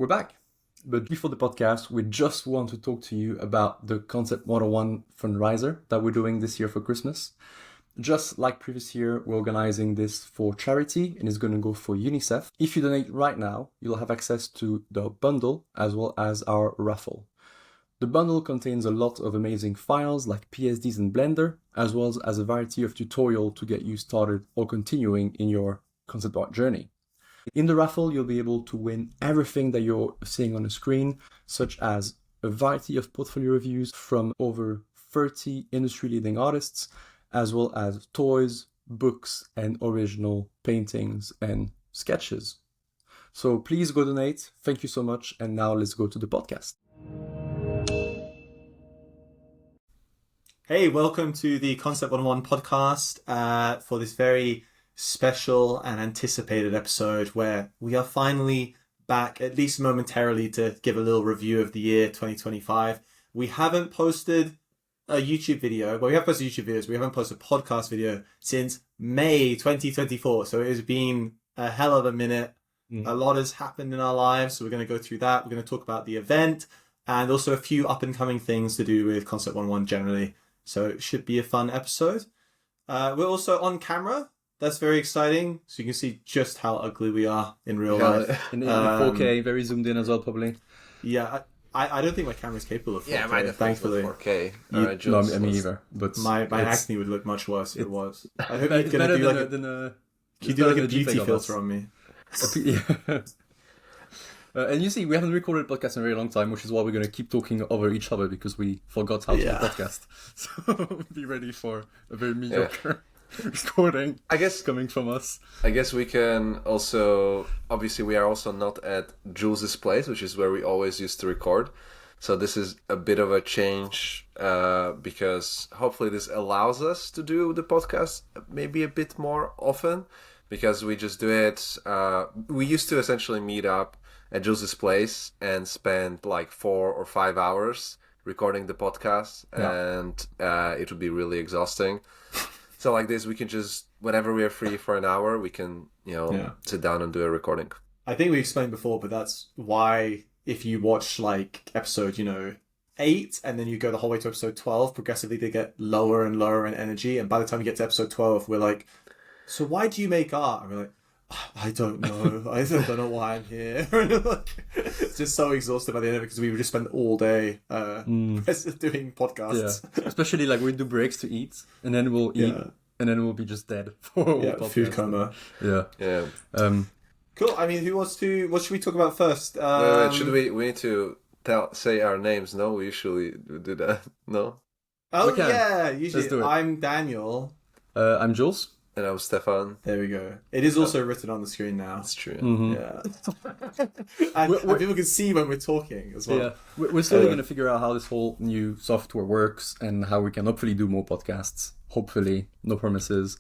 We're back. But before the podcast, we just want to talk to you about the Concept 101 fundraiser that we're doing this year for Christmas. Just like previous year, we're organizing this for charity and it's going to go for UNICEF. If you donate right now, you'll have access to the bundle as well as our raffle. The bundle contains a lot of amazing files like PSDs and Blender, as well as a variety of tutorials to get you started or continuing in your concept art journey. In the raffle, you'll be able to win everything that you're seeing on the screen, such as a variety of portfolio reviews from over 30 industry-leading artists, as well as toys, books, and original paintings and sketches. So please go donate. Thank you so much. And now let's go to the podcast. Hey, welcome to the Concept 101 podcast for this very special and anticipated episode where we are finally back, at least momentarily, to give a little review of the year 2025. We haven't posted a YouTube video. Well, we have posted YouTube videos. We haven't posted a podcast video since May 2024. So it has been a hell of a minute. A lot has happened in our lives. So we're going to go through that. We're going to talk about the event and also a few up and coming things to do with Concept 101 generally. So it should be a fun episode. We're also on camera. That's very exciting. So you can see just how ugly we are in real life. In 4K, very zoomed in as well, probably. Yeah, I don't think my camera's capable of 4K. Yeah, mine thankfully. 4K. No, me either. But my acne would look much worse if it was. I hope you're going to do like a beauty filter on me. Yeah. And you see, we haven't recorded a podcast in a very long time, which is why we're going to keep talking over each other because we forgot how to do podcast. So be ready for a very mediocre recording. I guess coming from us. I guess we can also, obviously we are also not at Jules's place, which is where we always used to record. So this is a bit of a change because hopefully this allows us to do the podcast maybe a bit more often because we just do it. We used to essentially meet up at Jules's place and spend like 4 or 5 hours recording the podcast and it would be really exhausting. So like this, we can just, whenever we are free for an hour, we can, sit down and do a recording. I think we explained before, but that's why if you watch like episode, 8 and then you go the whole way to episode 12, progressively they get lower and lower in energy. And by the time you get to episode 12, we're like, so why do you make art? And we're like, I don't know. I don't know why I'm here. It's just so exhausted by the end of it because we would just spend all day doing podcasts. Yeah. Especially like we do breaks to eat and then we'll eat and then we'll be just dead for a whole food coma. Yeah. Cool. I mean, what should we talk about first? Should we need to say our names? No, we usually do that. No? Oh, yeah. Usually I'm Daniel. I'm Jules. And I'm Stefan. There we go. It is also written on the screen now. That's true. Mm-hmm. Yeah. and people can see when we're talking as well. Yeah. We're slowly going to figure out how this whole new software works and how we can hopefully do more podcasts. Hopefully. No promises.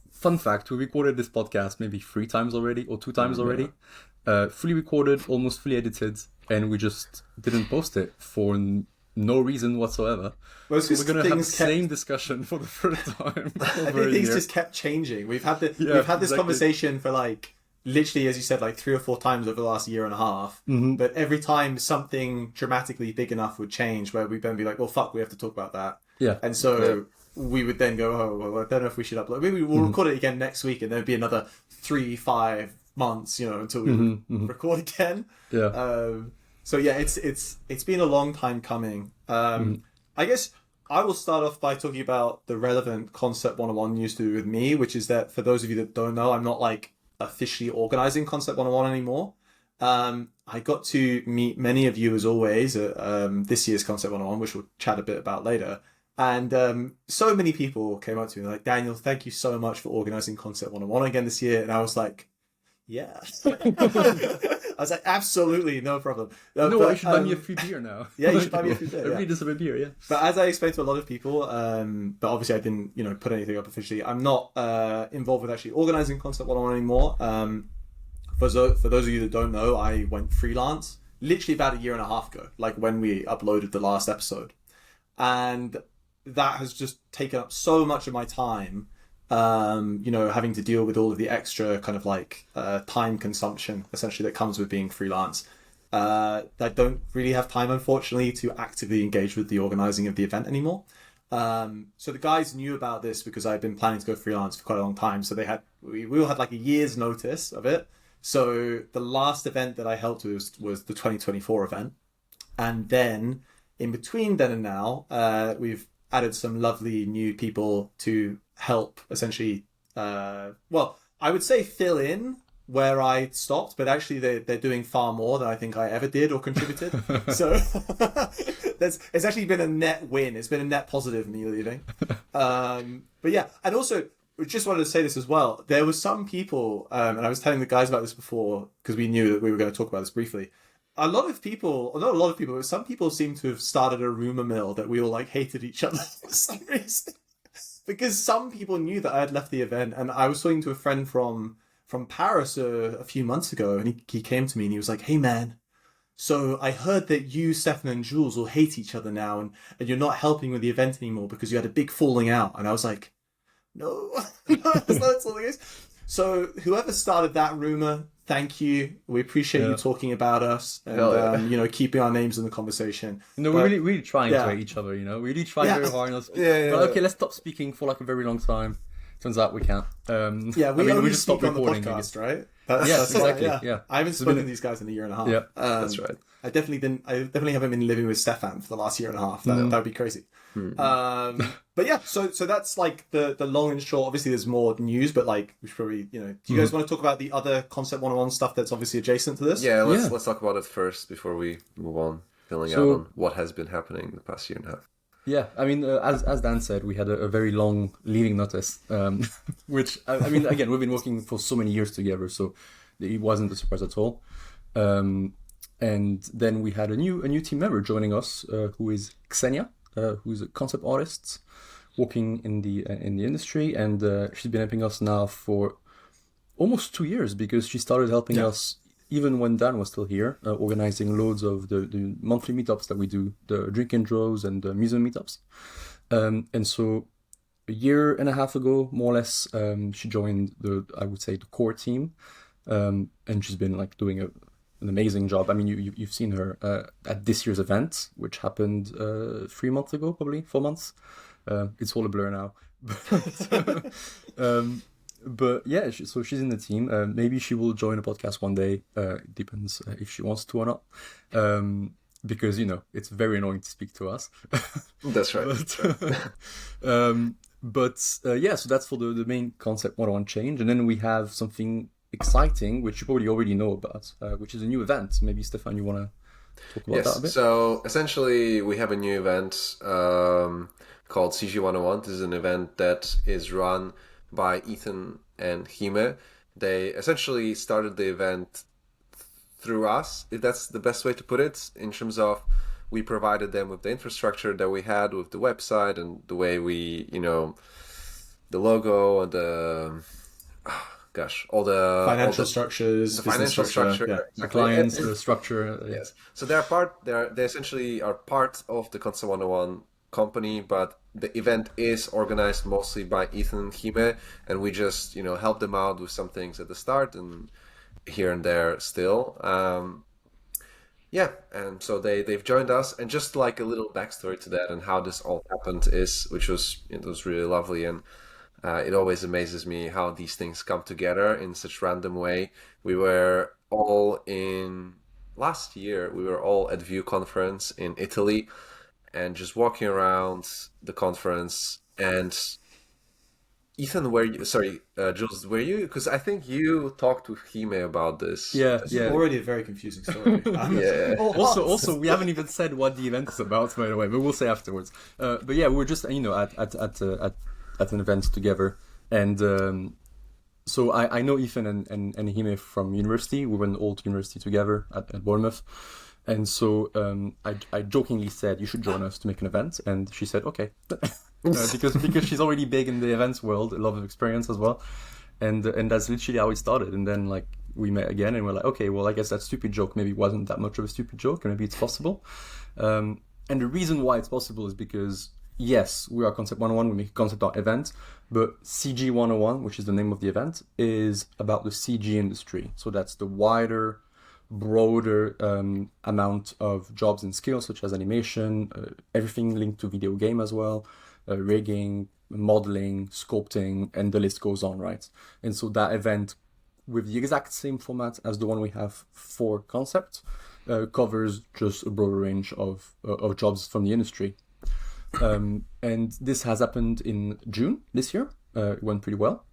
Fun fact, we recorded this podcast maybe 3 times already or 2 times already. Fully recorded, almost fully edited, and we just didn't post it for no reason whatsoever. Well, so we're going to have the same discussion for the first time. I think things just kept changing. We've had this conversation for like literally, as you said, like 3 or 4 times over the last year and a half. Mm-hmm. But every time something dramatically big enough would change, where we'd then be like, "Well, fuck, we have to talk about that." Yeah. And so we would then go, "Oh, well, I don't know if we should upload. Maybe we'll record it again next week, and there'd be another 3-5 months, until we record again." Yeah. So yeah, it's been a long time coming. I guess I will start off by talking about the relevant Concept 101 news to do with me, which is that for those of you that don't know, I'm not like officially organizing Concept 101 anymore. I got to meet many of you as always at this year's Concept 101, which we'll chat a bit about later. And so many people came up to me like, Daniel, thank you so much for organizing Concept 101 again this year. And I was like, yeah. I was like, absolutely, no problem. You should buy me a free beer now. Yeah, you should buy me a free beer. Everybody does have a beer, yeah. But as I explained to a lot of people, but obviously I didn't, put anything up officially. I'm not involved with actually organizing Concept 101 anymore. For those of you that don't know, I went freelance literally about 1.5 years ago, like when we uploaded the last episode. And that has just taken up so much of my time having to deal with all of the extra kind of like time consumption essentially that comes with being freelance. I don't really have time, unfortunately, to actively engage with the organizing of the event anymore. So the guys knew about this because I'd been planning to go freelance for quite a long time. So we all had like a year's notice of it. So the last event that I helped with was the 2024 event. And then in between then and now, we've added some lovely new people to help essentially, I would say fill in where I stopped, but actually they're doing far more than I think I ever did or contributed. So it's actually been a net win. It's been a net positive me leaving. But yeah, and also we just wanted to say this as well. There were some people, and I was telling the guys about this before because we knew that we were going to talk about this briefly. Some people seem to have started a rumor mill that we all like hated each other for some reason. Because some people knew that I had left the event, and I was talking to a friend from Paris a few months ago, and he came to me and he was like, "Hey man, so I heard that you, Stefan, and Jules will hate each other now, and you're not helping with the event anymore because you had a big falling out." And I was like, "No, that's not the case." So whoever started that rumor, thank you. We appreciate you talking about us and keeping our names in the conversation. We're really trying to hate each other. We really try very hard. Okay, let's stop speaking for like a very long time. Turns out we can't. We just stopped on the podcast, right? That's exactly. Yeah. I haven't spoken to these guys in a year and a half. Yeah, that's right. I definitely haven't been living with Stefan for the last year and a half. That would be crazy. But yeah, so that's like the long and short. Obviously, there's more news, but like we should probably, do you guys want to talk about the other Concept 101 stuff that's obviously adjacent to this? Yeah, let's talk about it first before we move on, filling out on what has been happening the past year and a half. Yeah, I mean, as Dan said, we had a very long leaving notice, which, I mean, again, we've been working for so many years together, so it wasn't a surprise at all. And then we had a new team member joining us, who is Xenia, who's a concept artist working in the industry, and she's been helping us now for almost 2 years because she started helping us even when Dan was still here, organizing loads of the monthly meetups that we do, the drink and draws and the museum meetups. And so a year and a half ago, more or less, she joined the core team. And she's been like doing an amazing job. I mean, you've seen her at this year's event, which happened 3 months ago, probably 4 months. It's all a blur now. But yeah, so she's in the team. Maybe she will join a podcast one day. It depends if she wants to or not. Because, it's very annoying to speak to us. That's right. So that's for the main Concept 101 change. And then we have something exciting, which you probably already know about, which is a new event. Maybe, Stefan, you want to talk about that a bit? So essentially, we have a new event called CG101. This is an event that is run by Ethan and Hime. They essentially started the event through us, if that's the best way to put it, in terms of we provided them with the infrastructure that we had with the website and the way we, the logo and all the financial structures, the financial structure, the clients, the structure. Yes. So they essentially are part of the Concept 101 company, but the event is organized mostly by Ethan and Hime, and we just help them out with some things at the start and here and there still. And so they've joined us, and just like a little backstory to that and how this all happened it was really lovely, and it always amazes me how these things come together in such random way. We were all last year at View Conference in Italy, and just walking around the conference. And Ethan, Jules, were you? Because I think you talked to Hime about this. It's already a very confusing story. Also, we haven't even said what the event is about, by the way, but we'll say afterwards. But yeah, we were just at an event together, and so I know Ethan and Hime from university. We went all to university together at Bournemouth. And so I jokingly said, you should join us to make an event. And she said, okay. because she's already big in the events world, a lot of experience as well. And that's literally how it started. And then like we met again and we're like, okay, well, I guess that stupid joke maybe wasn't that much of a stupid joke. And maybe it's possible. And the reason why it's possible is because yes, we are Concept 101, we make a concept art event, but CG101, which is the name of the event, is about the CG industry. So that's the wider, broader amount of jobs and skills, such as animation, everything linked to video game as well, rigging, modeling, sculpting, and the list goes on, right? And so that event, with the exact same format as the one we have for Concept, covers just a broader range of jobs from the industry. And this has happened in June this year. It went pretty well.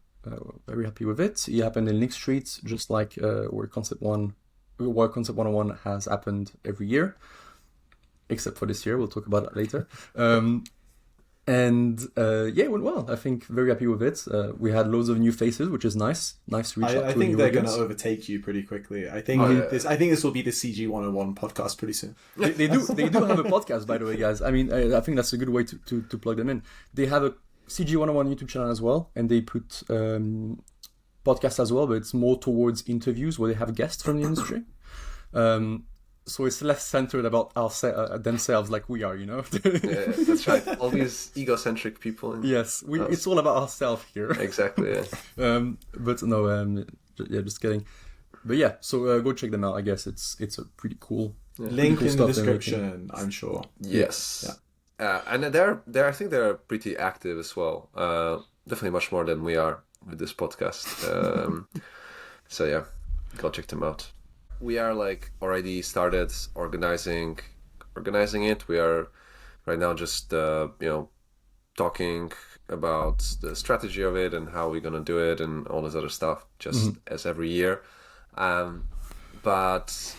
Very happy with it. It happened in Link Street, just like where Concept 101 has happened every year, except for this year. We'll talk about that later. It went well. I think very happy with it. We had loads of new faces, which is nice. Nice to reach out to a new audience. I think they're going to overtake you pretty quickly. I think this will be the CG101 podcast pretty soon. They do have a podcast, by the way, guys. I mean, I think that's a good way to plug them in. They have a CG101 YouTube channel as well, and they put podcasts as well, but it's more towards interviews where they have guests from the industry. So it's less centered about themselves like we are, you know? Yeah, that's right. All these egocentric people. Yes, it's all about ourselves here. Exactly, yeah. But no, just kidding. But yeah, so go check them out. I guess it's a pretty cool... Yeah. Link in the description, I'm sure. Yes. Yeah. And I think they're pretty active as well. Definitely much more than we are with this podcast. So yeah, go check them out. We are already started organizing it. We are right now just talking about the strategy of it and how we're gonna do it and all this other stuff, just as every year. But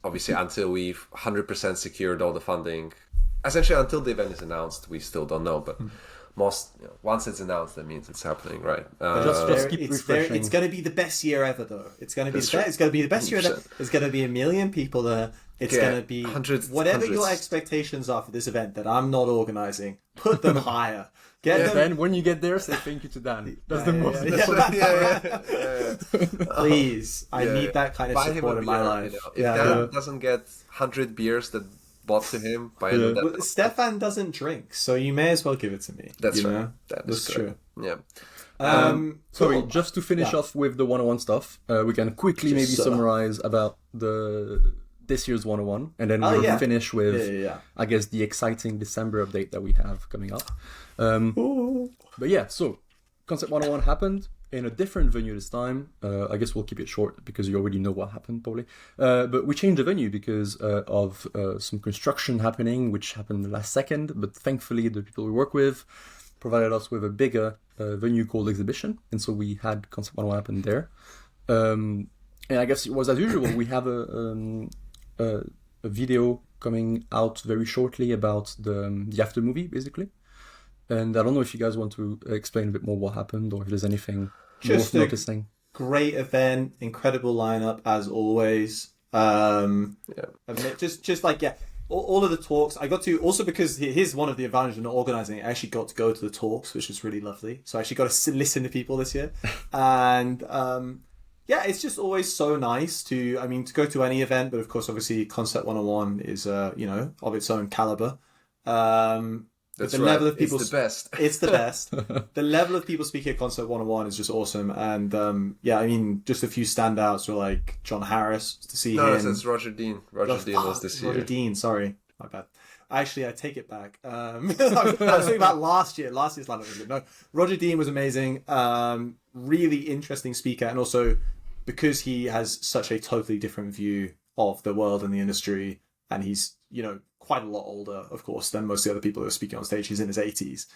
obviously, until we've 100% secured all the funding, essentially until the event is announced, we still don't know. But once it's announced, that means it's happening, right? Just keep refreshing. It's going to be the best year ever, though. It's going to be it's going to be the best 100%. Year ever. There's going to be 1 million people there. It's going to be whatever your expectations are for this event that I'm not organizing. Put them higher. Then when you get there, say thank you to Dan. That's the most. Please, I need that kind of support in my life. If Dan doesn't get 100 beers that bought to him by Stefan doesn't drink, so you may as well give it to me. That's right. Know? That's true. Yeah. Sorry, just to finish off with the 101 stuff, we can quickly summarize about this year's 101, and then we'll finish with, I guess, the exciting December update that we have coming up. But yeah, so Concept 101 happened in a different venue this time. I guess we'll keep it short because you already know what happened, probably. But we changed the venue because of some construction happening, which happened last second. But thankfully, the people we work with provided us with a bigger venue called Exhibition. And so we had Concept 101 happen there. And I guess it was as usual. We have a video coming out very shortly about the after movie, basically. And I don't know if you guys want to explain a bit more what happened or if there's anything worth noticing. Great event, incredible lineup as always. All of the talks. I got to, also because here's one of the advantages of not organising, I actually got to go to the talks, which was really lovely. So I actually got to listen to people this year. And it's just always so nice to go to any event, but of course, obviously, Concept 101 is, of its own calibre. That's the right. level of people, it's the best. It's the best. The level of people speaking at Concept 101 is just awesome. And just a few standouts were like John Harris to see him. No, it's Roger Dean. Roger Dean was this year. Roger Dean, sorry. My bad. Actually, I take it back. I was talking about last year. Last year's lineup was good. No, Roger Dean was amazing. Really interesting speaker. And also, because he has such a totally different view of the world and the industry, and he's, quite a lot older, of course, than most of the other people who are speaking on stage. He's in his 80s.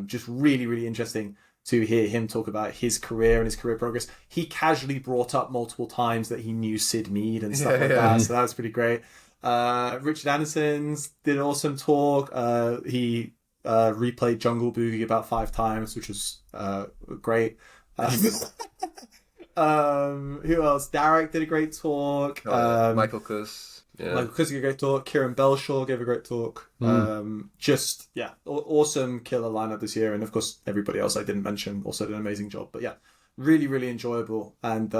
Just really, really interesting to hear him talk about his career and his career progress. He casually brought up multiple times that he knew Sid Mead and stuff like that, so that was pretty great. Richard Anderson's did an awesome talk. He replayed Jungle Boogie about 5 times, which was great. Who else? Derek did a great talk. Michael Kuss. Yeah. Michael Kuss gave a great talk. Kieran Belshaw gave a great talk. Awesome killer lineup this year. And of course, everybody else I didn't mention also did an amazing job. But yeah, really, really enjoyable. And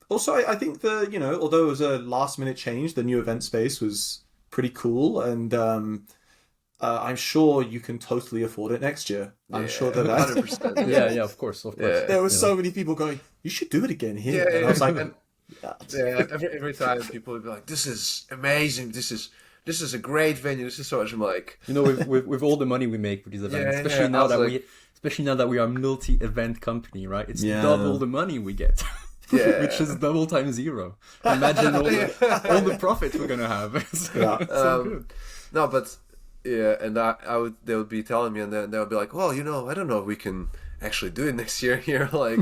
also, I think although it was a last minute change, the new event space was pretty cool. And I'm sure you can totally afford it next year. I'm sure that 100%. Yeah, of course. Yeah. there were so many people going, you should do it again here. Yeah, And I was like, and every time people would be like, "This is amazing. This is a great venue. This is so much." I'm like, with all the money we make with these events, especially now that we are a multi-event company, right? It's double the money we get. Yeah. Which is double times zero. Imagine all the profit we're gonna have. So good. No, but and they would be telling me, and then they would be like, "Well, I don't know if we can actually do it next year here. Like,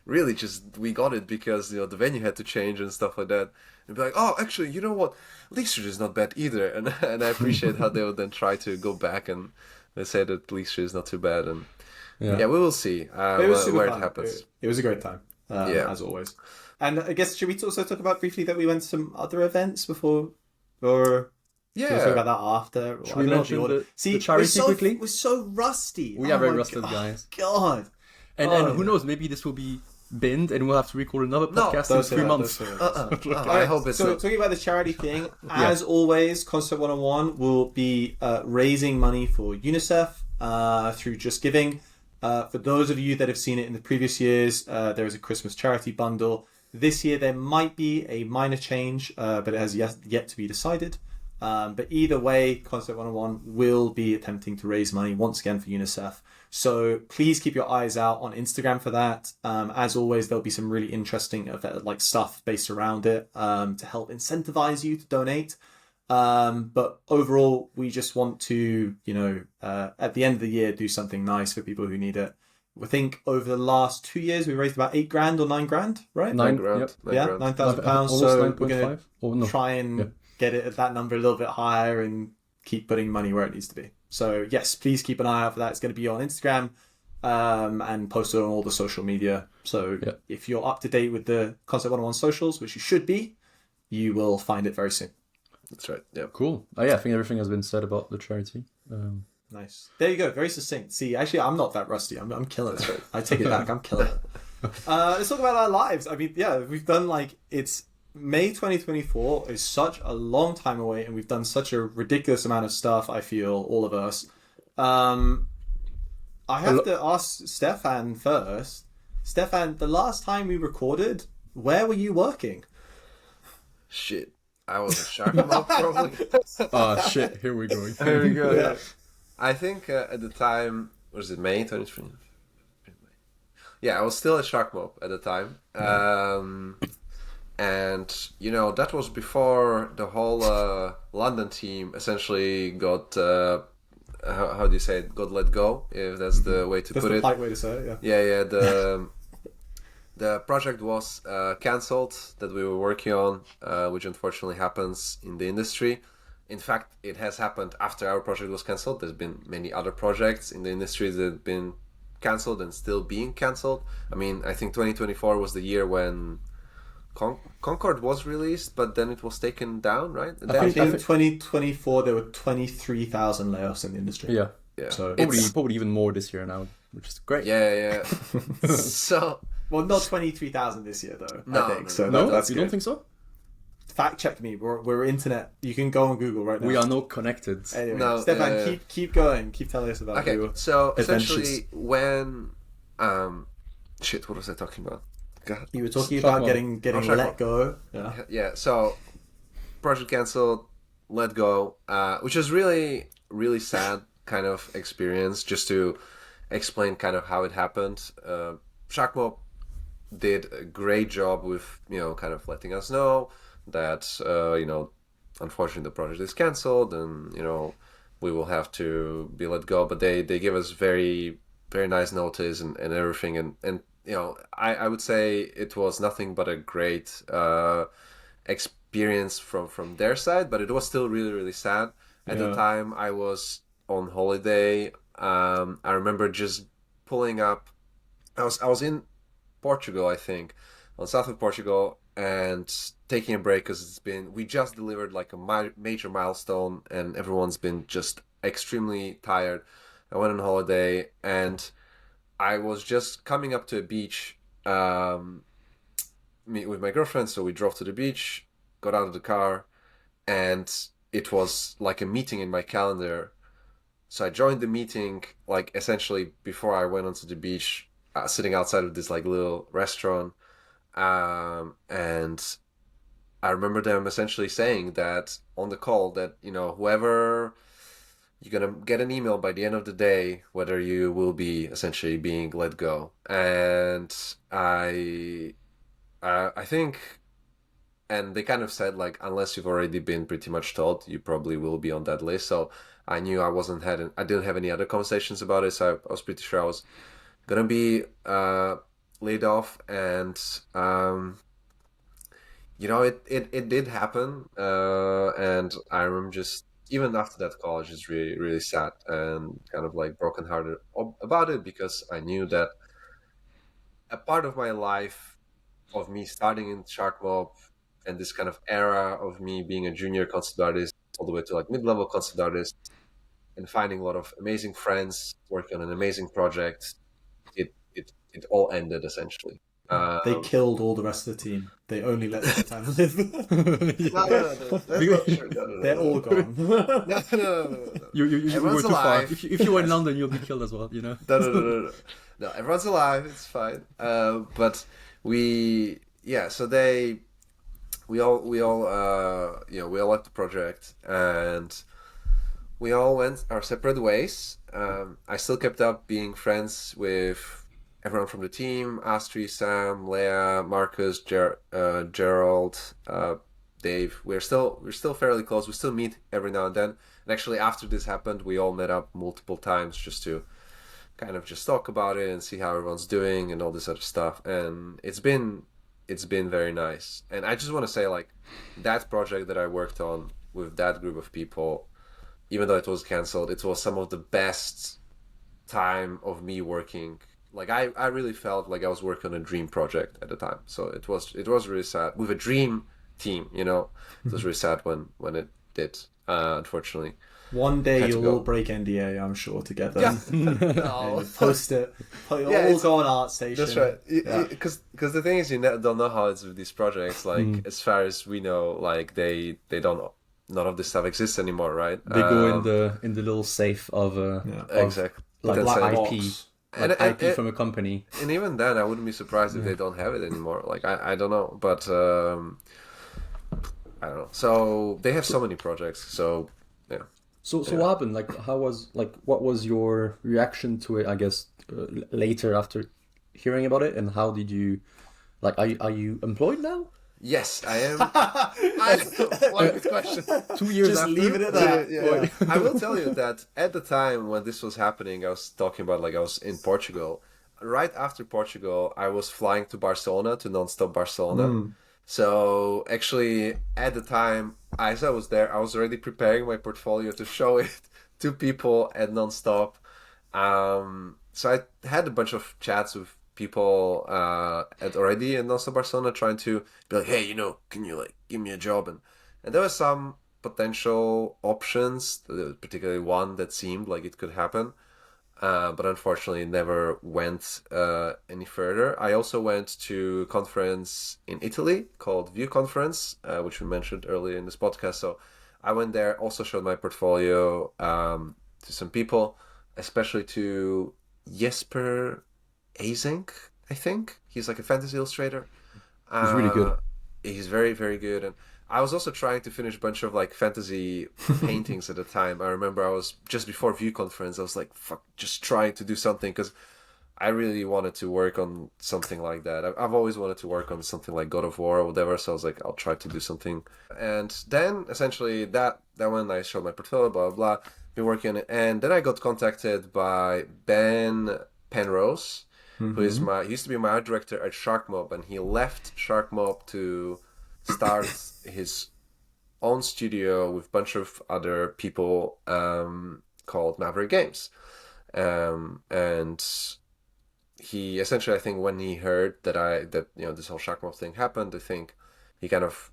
really, just we got it because the venue had to change and stuff like that." And be like, "Oh, actually, you know what? League is not bad either." And I appreciate how they would then try to go back and they say that League is not too bad. And we will see where it happens. It was a great time. As always. And I guess, should we also talk about briefly that we went to some other events before? Or should we talk about that after? Should we mention the charity quickly? We're so rusty. We are very rusted, guys. God. And who knows, maybe this will be binned and we'll have to record another podcast in 3 months. I hope it's so talking about the charity thing, as always, Concept 101 will be raising money for UNICEF through Just Giving. For those of you that have seen it in the previous years, there is a Christmas charity bundle. This year there might be a minor change, but it has yet to be decided. But either way, Concept 101 will be attempting to raise money once again for UNICEF. So please keep your eyes out on Instagram for that. As always, there'll be some really interesting stuff based around it to help incentivize you to donate. But overall, we just want to, at the end of the year, do something nice for people who need it. I think over the last 2 years, we raised about $8,000 or $9,000, right? £9,000. Yeah, £9,000. So we're going to try and get it at that number a little bit higher and keep putting money where it needs to be. So yes, please keep an eye out for that. It's going to be on Instagram and posted on all the social media. So if you're up to date with the Concept 101 socials, which you should be, you will find it very soon. That's right. Yeah. Cool. I think everything has been said about the charity. Nice. There you go. Very succinct. See, actually, I'm not that rusty. I'm killing it. I take it back. I'm killing it. Let's talk about our lives. I mean, we've done it's May 2024 is such a long time away, and we've done such a ridiculous amount of stuff. I feel all of us. I have to ask Stefan first. Stefan, the last time we recorded, where were you working? Shit. I was a shark mob, probably. Oh, shit. Here we go. Here we go. Yeah. I think at the time, was it May 2023? Yeah, I was still a shark mob at the time. And, that was before the whole London team essentially got, how do you say it, got let go, if that's the way to put it. That's the polite way to say it, Yeah, the project was cancelled that we were working on, which unfortunately happens in the industry. In fact, it has happened after our project was cancelled. There's been many other projects in the industry that have been cancelled and still being cancelled. I mean, I think 2024 was the year when Concord was released, but then it was taken down, right? I think in 2024 there were 23,000 layoffs in the industry. Yeah. So probably even more this year now, which is great. Yeah. So... Well, not 23,000 this year, though. No, I think. So No, that's you good. don't think so? Fact check me. We're internet. You can go on Google right now. We are not connected. Anyway, No, Stefan, keep going. Keep telling us about your so adventures. essentially when... shit, what was I talking about? God. You were talking Shark about mob. getting let go. Yeah, so project cancelled, let go, which is really, really sad kind of experience, just to explain kind of how it happened. Shark Mob did a great job with, kind of letting us know that, unfortunately the project is cancelled and, we will have to be let go. But they give us very, very nice notice and everything. And I would say it was nothing but a great experience from their side, but it was still really, really sad. At the time I was on holiday. I remember just pulling up, I was in Portugal, I think, on south of Portugal, and taking a break because we just delivered like a major milestone and everyone's been just extremely tired. I went on holiday and I was just coming up to a beach with my girlfriend, so we drove to the beach, got out of the car, and it was like a meeting in my calendar so I joined the meeting like essentially before I went onto the beach, sitting outside of this like little restaurant, and I remember them essentially saying that on the call that, you know, whoever, you're gonna get an email by the end of the day whether you will be essentially being let go. And I think, and they kind of said like, unless you've already been pretty much told, you probably will be on that list. So I knew I didn't have any other conversations about it, so I was pretty sure I was gonna be laid off. And you know, it did happen, and I remember just even after that call, I was just really really sad and kind of like brokenhearted about it, because I knew that a part of my life, of me starting in Sharkmob and this kind of era of me being a junior concept artist all the way to like mid-level concept artist and finding a lot of amazing friends, working on an amazing project, it all ended essentially. They killed all the rest of the team. They only let the time live. No, that's not true. No. They're all gone. No. You were Everyone's too far. alive. If you were in London, you'll be killed as well, you know? No. No, everyone's alive. It's fine. But so we all left the project and we all went our separate ways. I still kept up being friends with everyone from the team: Astri, Sam, Leah, Marcus, Gerald, Dave. We're still fairly close. We still meet every now and then. And actually, after this happened, we all met up multiple times just to kind of just talk about it and see how everyone's doing and all this other stuff. And it's been very nice. And I just want to say, like, that project that I worked on with that group of people, even though it was canceled, it was some of the best time of me working. Like I really felt like I was working on a dream project at the time. So it was really sad with a dream team, you know. It was really sad when it did, unfortunately. One day you'll all break NDA, I'm sure, together. Yeah. No. Post it. All go on ArtStation. That's right. Because the thing is, you don't know how it's with these projects. Like as far as we know, like they don't. None of this stuff exists anymore, right? They go in the little safe of exactly, like black IP. box. Like IP from a company. And even then, I wouldn't be surprised if they don't have it anymore. Like, I don't know. But, I don't know. So, they have so many projects. So, yeah. So what happened? Like, what was your reaction to it, I guess, later after hearing about it? And how did you, like, are you employed now? Yes, I am. What a good question. 2 years Just after? leave it at that. Yeah. I will tell you that at the time when this was happening, I was talking about, like, I was in Portugal. Right after Portugal, I was flying to Barcelona, to Non-Stop Barcelona. So actually, at the time, as I was there, I was already preparing my portfolio to show it to people at Non-Stop. So I had a bunch of chats with people already in Non-Stop Barcelona, trying to be like, hey, you know, can you like give me a job? And there were some potential options, particularly one that seemed like it could happen, but unfortunately never went any further. I also went to a conference in Italy called View Conference, which we mentioned earlier in this podcast. So I went there, also showed my portfolio to some people, especially to Jesper Azink, I think. He's like a fantasy illustrator. He's really good. He's very, very good. And I was also trying to finish a bunch of like fantasy paintings at the time. I remember I was just before View Conference, I was like, fuck, just trying to do something because I really wanted to work on something like that. I've always wanted to work on something like God of War or whatever. So I was like, I'll try to do something. And then essentially that when I showed my portfolio, blah, blah, blah, been working on it. And then I got contacted by Ben Penrose, who is he used to be my art director at Sharkmob, and he left Sharkmob to start his own studio with a bunch of other people called Maverick Games. And he essentially, I think, when he heard that this whole Sharkmob thing happened, I think he kind of,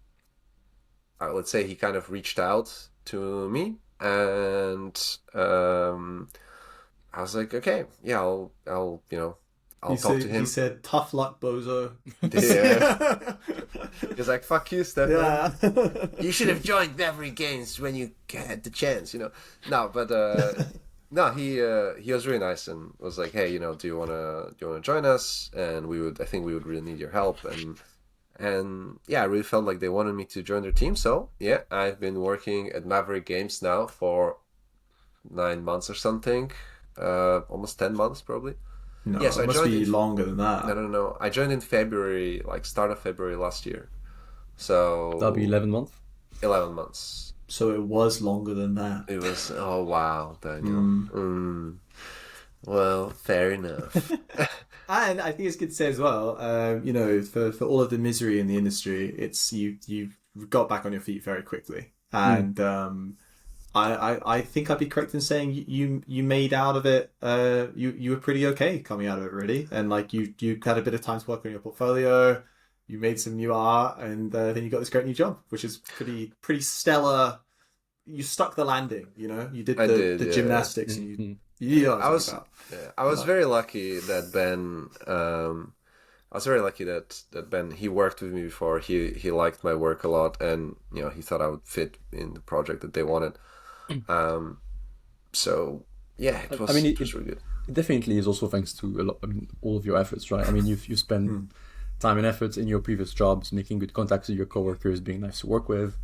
let's say, he kind of reached out to me, and I was like, okay, yeah, I'll talk to him. He said, tough luck, bozo. Yeah. He's like, fuck you, Stefan. Yeah. You should have joined Maverick Games when you had the chance, you know. No, but No, he was really nice and was like, hey, do you wanna join us? And I think we would really need your help. And yeah, I really felt like they wanted me to join their team. So yeah, I've been working at Maverick Games now for 9 months or something, almost 10 months probably. No, Yes, it I must joined be in. longer than that. No. I joined in February, like start of February last year. That'll be So 11 months. 11 months. So it was longer than that. It was. Oh wow, Daniel. Well, fair enough. And I think it's good to say as well, for all of the misery in the industry, it's you got back on your feet very quickly, and I think I'd be correct in saying you made out of it. You were pretty okay coming out of it, really, and like you had a bit of time to work on your portfolio. You made some new art, and then you got this great new job, which is pretty stellar. You stuck the landing, you did the yeah. gymnastics, and you know what I'm talking about. Yeah, I was very lucky that Ben. I was very lucky that Ben. He worked with me before. He liked my work a lot, and he thought I would fit in the project that they wanted. So yeah, it was. It was really good. It definitely is also thanks to a lot. I mean, all of your efforts, right? I mean, you spent time and efforts in your previous jobs, making good contacts with your coworkers, being nice to work with.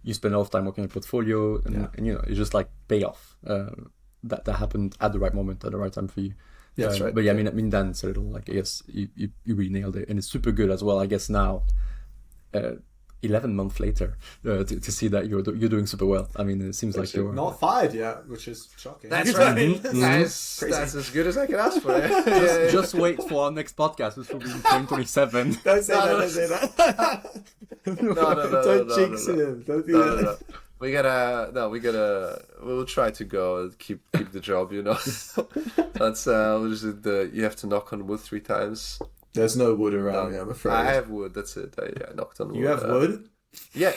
You spend a lot of time working on a portfolio, and it's just like payoff. That happened at the right moment, at the right time for you. Yeah, that's right. But yeah, I mean, Dan said it all. Like, I guess you really nailed it, and it's super good as well. I guess now, 11 months later, to see that you're doing super well. I mean, it seems like you're not fired yet, which is shocking. That's right. That's as good as I can ask for. Just wait for our next podcast, which will be in 2027. Don't say that. Don't jinx him. Don't do that. We'll try to go and keep the job, That's we'll just you have to knock on wood 3 times. There's no wood around here, I'm afraid. I have wood, that's it. I knocked on wood. You have wood? Yeah.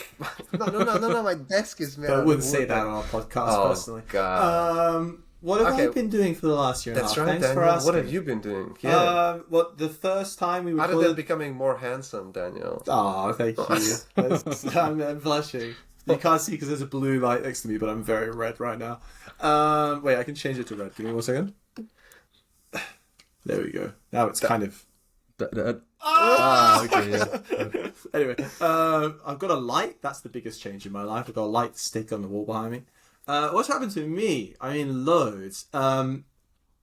No, my desk is made. I wouldn't say that on our podcast, personally. God. What have I been doing for the last year and a half? That's right, Thanks Daniel. for asking. What have you been doing? Yeah. The first time we recorded... Other than becoming more handsome, Daniel. Oh, thank you. I'm blushing. You can't see because there's a blue light next to me, but I'm very red right now. Wait, I can change it to red. Give me 1 second. There we go. Now it's kind of... okay, yeah. Anyway, I've got a light. That's the biggest change in my life. I've got a light stick on the wall behind me. What's happened to me? I mean, loads.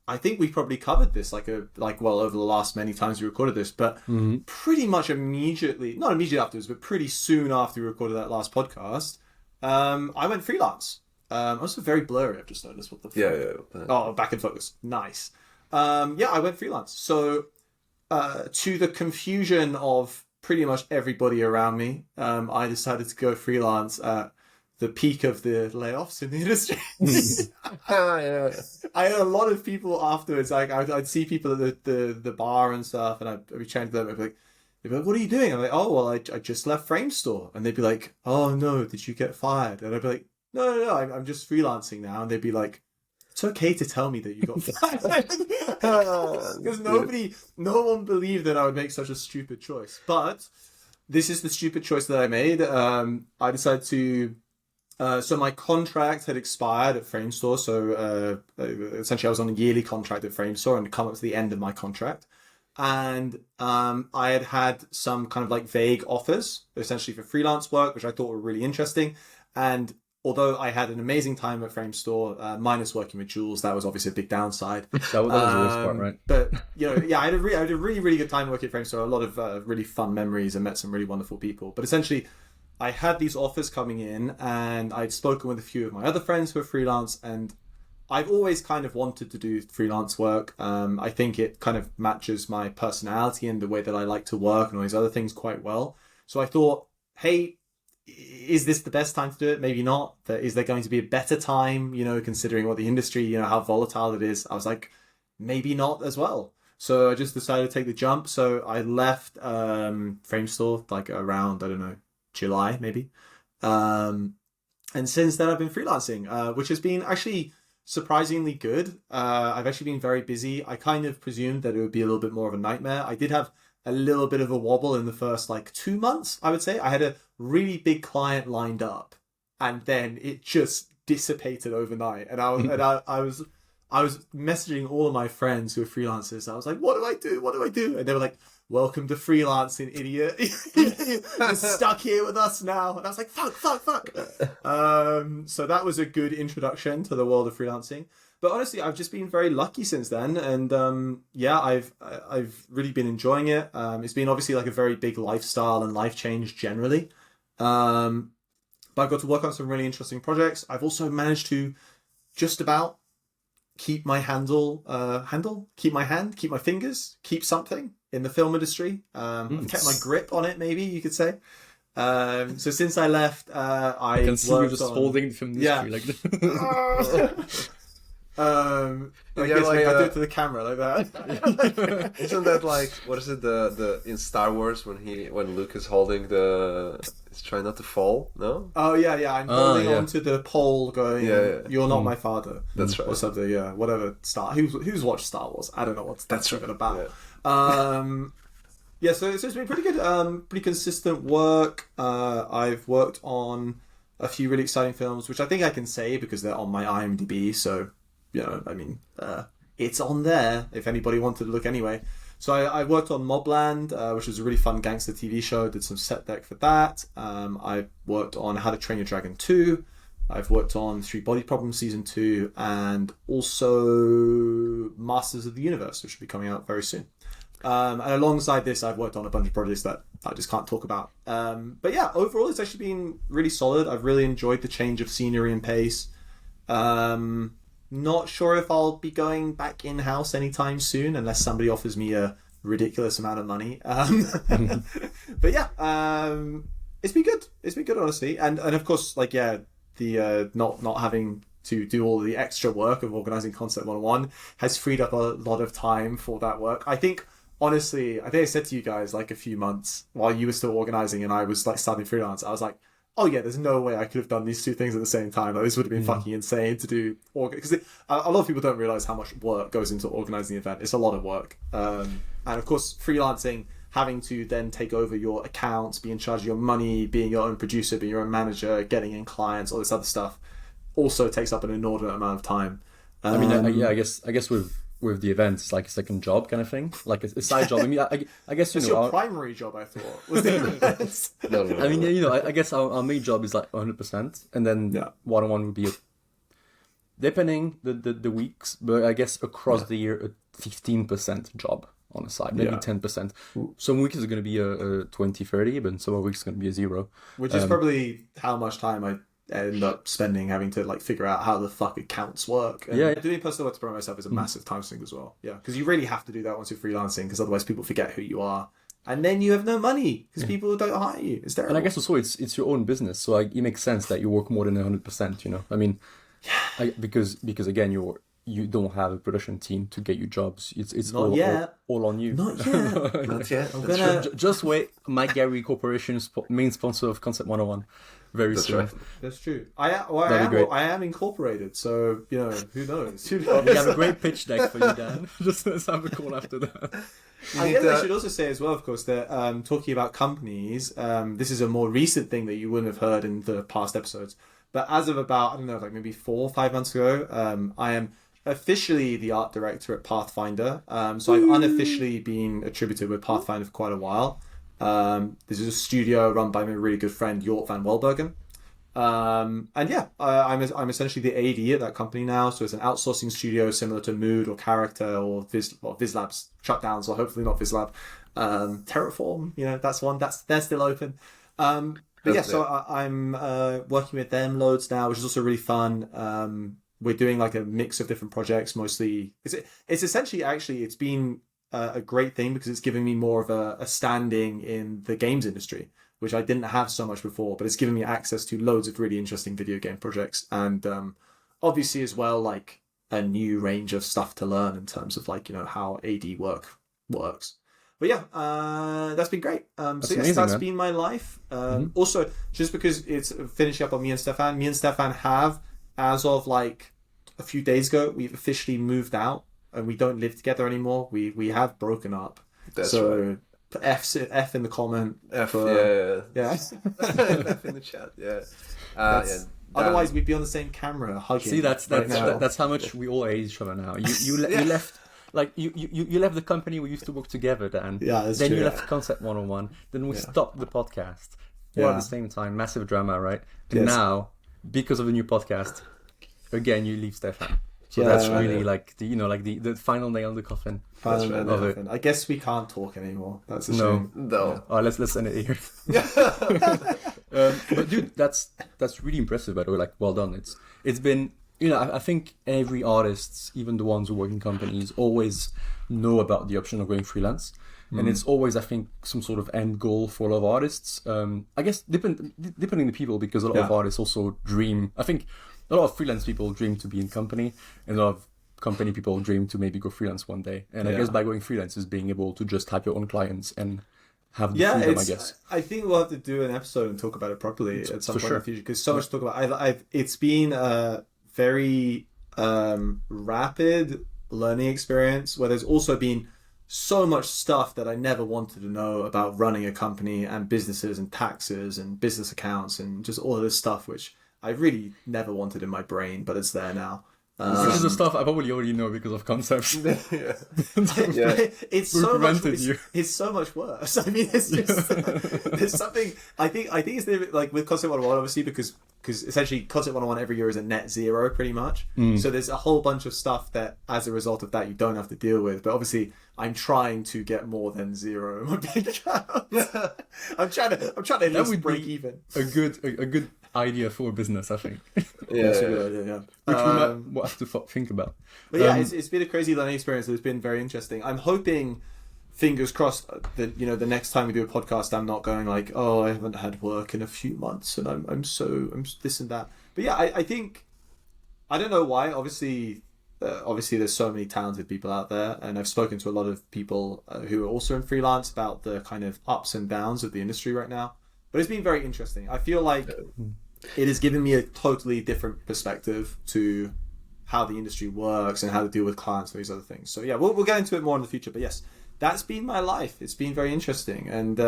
I think we've probably covered this over the last many times we recorded this, but pretty much not immediately afterwards, but pretty soon after we recorded that last podcast, I went freelance. Also very blurry. I've just noticed what the fuck. Yeah. Oh, back in focus. Nice. I went freelance. So, to the confusion of pretty much everybody around me, I decided to go freelance at the peak of the layoffs in the industry. I had a lot of people afterwards. Like I'd see people at the bar and stuff, and I'd be chatting to them. They'd be like, "What are you doing?" I'm like, "Oh, well, I just left Frame Store," and they'd be like, "Oh no, did you get fired?" And I'd be like, "No, I'm just freelancing now," and they'd be like, "It's okay to tell me that you got fired," because no one believed that I would make such a stupid choice. But this is the stupid choice that I made. I decided to. So my contract had expired at Frame Store. So essentially, I was on a yearly contract at Frame Store, and come up to the end of my contract, and I had some kind of like vague offers, essentially for freelance work, which I thought were really interesting. And although I had an amazing time at Frame Store, minus working with Jules, that was obviously a big downside. That was the worst part, right? But I had a really good time working at Frame Store. A lot of really fun memories, and met some really wonderful people. But essentially, I had these offers coming in, and I'd spoken with a few of my other friends who are freelance, and I've always kind of wanted to do freelance work. I think it kind of matches my personality and the way that I like to work and all these other things quite well. So I thought, hey, is this the best time to do it? Maybe not. Is there going to be a better time, considering what the industry, how volatile it is? I was like, maybe not as well. So I just decided to take the jump. So I left Frame Store like around, I don't know, July maybe, and since then I've been freelancing, which has been actually surprisingly good. I've actually been very busy. I kind of presumed that it would be a little bit more of a nightmare. I did have a little bit of a wobble in the first 2 months, I would say. I had a really big client lined up, and then it just dissipated overnight, and I was I was messaging all of my friends who are freelancers. I was like, what do I do? What do I do? And they were like, welcome to freelancing, idiot. You're stuck here with us now. And I was like, fuck. So that was a good introduction to the world of freelancing. But honestly, I've just been very lucky since then. And I've really been enjoying it. It's been obviously like a very big lifestyle and life change generally. But I've got to work on some really interesting projects. I've also managed to just about keep my keep my fingers, keep something in the film industry. I've kept my grip on it, maybe you could say. So since I left, I can see you just holding the film industry like this. I guess like, I do it to the camera like that. Isn't that like, what is it, the in Star Wars when Luke is holding he's trying not to fall? No? Oh yeah, I'm holding onto the pole going, you're not my father. That's right. Or something, whatever. Who's watched Star Wars? I don't know what that's even about. Yeah. So it's been pretty good, pretty consistent work. I've worked on a few really exciting films, which I think I can say because they're on my IMDb, so it's on there if anybody wanted to look anyway. So I worked on Mobland, which was a really fun gangster TV show. Did some set deck for that. I worked on How to Train Your Dragon 2. I've worked on 3 Body Problems Season 2, and also Masters of the Universe, which will be coming out very soon. And alongside this, I've worked on a bunch of projects that I just can't talk about. But yeah, overall, it's actually been really solid. I've really enjoyed the change of scenery and pace. Not sure if I'll be going back in-house anytime soon, unless somebody offers me a ridiculous amount of money. But yeah, it's been good. It's been good, honestly. And of course, the not having to do all the extra work of organizing Concept 101 has freed up a lot of time for that work. I think, honestly, I said to you guys like a few months while you were still organizing and I was like starting freelance, I was like, oh yeah, there's no way I could have done these 2 things at the same time. Like, this would have been fucking insane to do. Because a lot of people don't realize how much work goes into organizing the event. It's a lot of work. And of course, freelancing, having to then take over your accounts, be in charge of your money, being your own producer, being your own manager, getting in clients, all this other stuff, also takes up an inordinate amount of time. I guess with the event, it's like a second job kind of thing, like a side job. I mean, I guess it's your primary job. I thought was the event. No. I mean, I guess our main job is like 100%, and then one-on-one would be depending the weeks, but I guess across the year a 15% job on the side, maybe 10%. Some weeks is going to be a 20-30, but some weeks is going to be a 0. Which is probably how much time I end up spending having to like figure out how the fuck accounts work. And doing personal work to promote myself is a massive time sink as well. Yeah, because you really have to do that once you're freelancing, because otherwise people forget who you are, and then you have no money because people don't hire you. It's terrible. And I guess also it's your own business, so it makes sense that you work more than 100%. You know, I mean, because again you don't have a production team to get you jobs. It's all on you. Not yet. Not yet. I'm gonna... Just wait. Mike Gary Corporation, main sponsor of Concept 101. Very soon. Right. That's true. I am incorporated, so who knows? We have a great pitch deck for you, Dan. Just let's have a call after that. I guess I should also say as well, of course, that talking about companies, this is a more recent thing that you wouldn't have heard in the past episodes. But as of about, maybe 4 or 5 months ago, I am officially the art director at Pathfinder. So I've unofficially been attributed with Pathfinder for quite a while. This is a studio run by my really good friend Jort van Welbergen. I'm essentially the AD at that company now. So it's an outsourcing studio similar to Mood or Character or VizLab's shut down, so hopefully not VizLab. Terraform, that's one. They're still open. I'm working with them loads now, which is also really fun. We're doing like a mix of different projects. Mostly, it's essentially it's been a great thing because it's given me more of a standing in the games industry, which I didn't have so much before. But it's given me access to loads of really interesting video game projects, and obviously as well like a new range of stuff to learn in terms of how AD works. But that's been great. That's been my life. Also, just because it's finishing up on me and Stefan have, as of like a few days ago, we've officially moved out and we don't live together anymore. We have broken up. That's right. F in the comment. Yeah. Yeah. F in the chat. Yeah. Otherwise, we'd be on the same camera hugging. See, that's now. that's how much we all hate each other now. You left. Like you left the company we used to work together, Dan. Yeah, that's then true. you left Concept 101. Then we stopped the podcast. All at the same time. Massive drama, right? And now, because of the new podcast, again you leave Stefan. So that's really like the final nail in the coffin. I guess we can't talk anymore. That's a shame. No. Oh, let's end it here. But dude, that's really impressive, by the way. Like, well done. It's been, I think every artist, even the ones who work in companies, always know about the option of going freelance. And it's always, I think, some sort of end goal for a lot of artists. I guess depending on the people, because a lot of artists also dream. I think a lot of freelance people dream to be in company, and a lot of company people dream to maybe go freelance one day. And I guess by going freelance is being able to just have your own clients and have the freedom, I guess. I think we'll have to do an episode and talk about it properly at some point in the future, because so much to talk about. It's been a very rapid learning experience where there's also been so much stuff that I never wanted to know about running a company and businesses and taxes and business accounts and just all of this stuff, which I really never wanted in my brain, but it's there now. Which is the stuff I probably already know because of concepts. It's so much. It's so much worse. I mean, it's just there's something. I think it's like with Concept 101, obviously, because essentially Concept 101 every year is a net zero, pretty much. So there's a whole bunch of stuff that, as a result of that, you don't have to deal with. But obviously, I'm trying to get more than zero in my bank account. I'm trying to at least break even. A good idea for a business, I think. That's a good idea. Which we might have to think about. But yeah, it's been a crazy learning experience. It's been very interesting. I'm hoping, fingers crossed, that the next time we do a podcast, I'm not going like, oh, I haven't had work in a few months, and I'm this and that. But yeah, I think, I don't know why. Obviously, there's so many talented people out there, and I've spoken to a lot of people who are also in freelance about the kind of ups and downs of the industry right now. But it's been very interesting. I feel like it has given me a totally different perspective to how the industry works and how to deal with clients and these other things. So yeah, we'll get into it more in the future. But yes, that's been my life. It's been very interesting. And,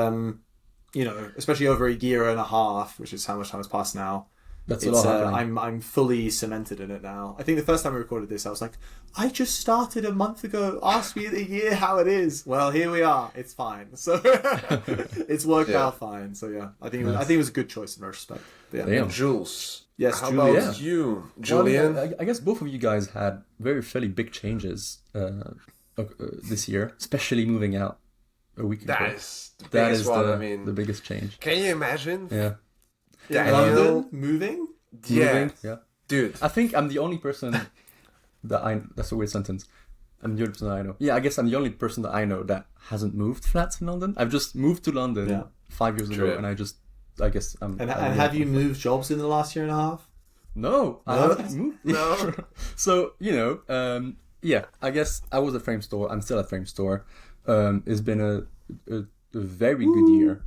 especially over a year and a half, which is how much time has passed now. That's a lot happening. I'm fully cemented in it now. I think the first time we recorded this, I was like, I just started a month ago. Ask me in a year how it is. Well, here we are. It's fine. So it's worked out fine. So yeah, I think it was a good choice in retrospect. Yeah. Jules. Yes, how Julian. about you, Julian? Well, I guess both of you guys had fairly big changes this year, especially moving out a week ago. That is the biggest one. The biggest change. Can you imagine? Yeah. London moving? Yeah. Dude. I think I'm the only person that's a weird sentence. I'm the only person that I know. Yeah, I guess I'm the only person that I know that hasn't moved flats in London. I've just moved to London 5 years ago, and I guess I'm... And have you moved jobs in the last year and a half? No, I haven't moved. No. So, I guess I was at Frame Store. I'm still at Frame Store. It's been a very good year.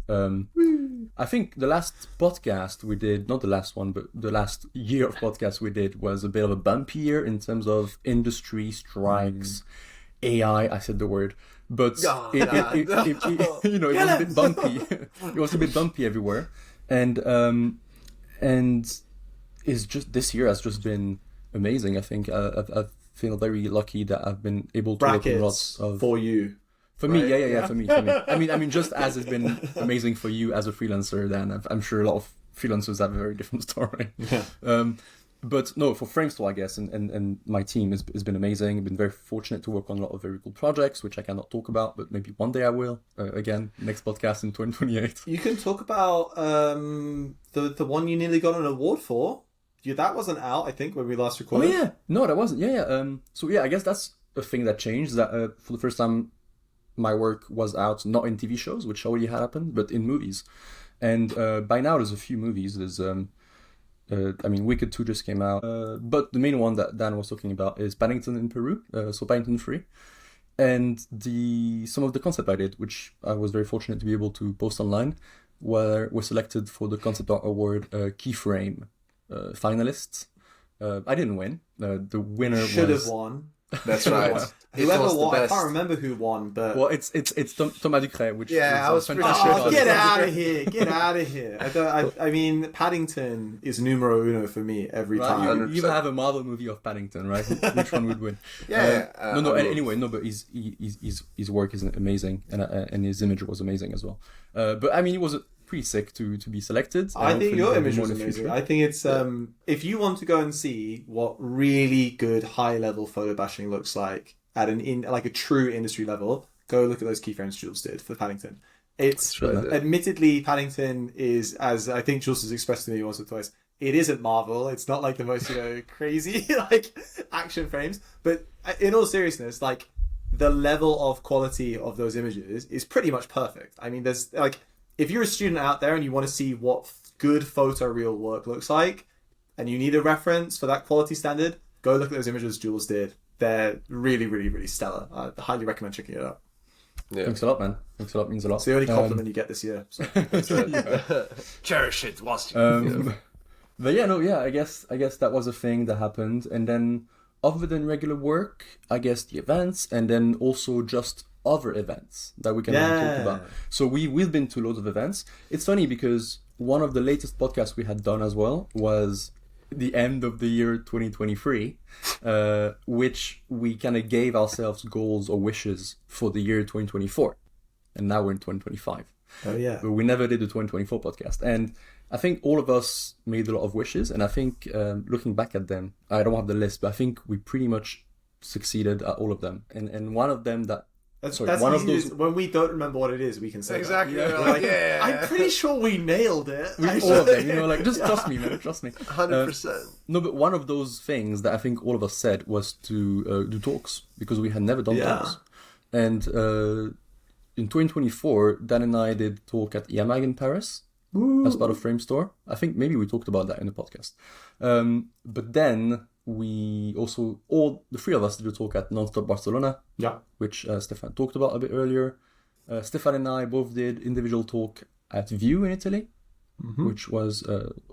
I think the last podcast we did, not the last one, but the last year of podcast we did was a bit of a bumpy year in terms of industry, strikes, AI, I said the word, but it was a bit bumpy. It was a bit bumpy everywhere. And it's just, this year has just been amazing. I think I feel very lucky that I've been able to work on lots of... For you. For me, yeah, for me. I mean, just as it's been amazing for you as a freelancer, then I'm sure a lot of freelancers have a very different story. Yeah. But no, for Framestore, I guess, and my team has been amazing. I've been very fortunate to work on a lot of very cool projects, which I cannot talk about, but maybe one day I will. Again, next podcast in 2028. You can talk about the one you nearly got an award for. Yeah, that wasn't out, I think, when we last recorded. Oh yeah, no, that wasn't. Yeah. So yeah, I guess that's a thing that changed. That for the first time, my work was out, not in TV shows, which already had happened, but in movies. And by now, there's a few movies. There's, Wicked 2 just came out. But the main one that Dan was talking about is Paddington in Peru, so Paddington 3. And some of the concept I did, which I was very fortunate to be able to post online, were selected for the Concept Art Award Keyframe finalists. I didn't win. The winner should have won. That's right. It Whoever was the won, I best. can't remember who won, but Well, it's Thomas Ducret, which Yeah, is I was a pretty fantastic sure. oh, get cast. out of here! Get out of here! I mean, Paddington is numero uno for me every Right? time. You have a Marvel movie of Paddington, right? Which one would win? Yeah. No. I mean, Anyway, no. But his work is amazing, and his image was amazing as well. But I mean, it was pretty sick to be selected. I think Hopefully your there'll be image more was in the amazing. future. I think it's if you want to go and see what really good high level photo bashing looks like at like a true industry level, go look at those keyframes Jules did for Paddington. It's That's right. admittedly Paddington is, as I think Jules has expressed to me once or twice, it isn't Marvel. It's not like the most crazy like action frames, but in all seriousness, like the level of quality of those images is pretty much perfect. I mean, there's like, if you're a student out there and you want to see what good photoreal work looks like, and you need a reference for that quality standard, go look at those images Jules did. They're really, really, really stellar. I highly recommend checking it out. Yeah. Thanks a lot, man. Thanks a lot. Means a lot. It's the only compliment you get this year. So. Cherish it whilst you. But yeah. I guess that was a thing that happened, and then other than regular work, I guess the events, and then also just other events that we can talk about. So we've been to loads of events. It's funny because one of the latest podcasts we had done as well was the end of the year 2023, which we kind of gave ourselves goals or wishes for the year 2024, and now we're in 2025. Oh yeah. But we never did the 2024 podcast, and I think all of us made a lot of wishes, and I think looking back at them, I don't have the list, but I think we pretty much succeeded at all of them. And one of them that That's one of those. when we don't remember what it is, we can say Exactly. that. We're like, yeah. I'm pretty sure we nailed it. All of them, like, just trust me, man, trust me. 100%. No, but one of those things that I think all of us said was to do talks, because we had never done talks. And in 2024, Dan and I did talk at EMAG in Paris as part of Frame Store. I think maybe we talked about that in the podcast. But then we also, all the three of us did a talk at Nonstop Barcelona, which Stefan talked about a bit earlier. Stefan and I both did individual talk at View in Italy, which was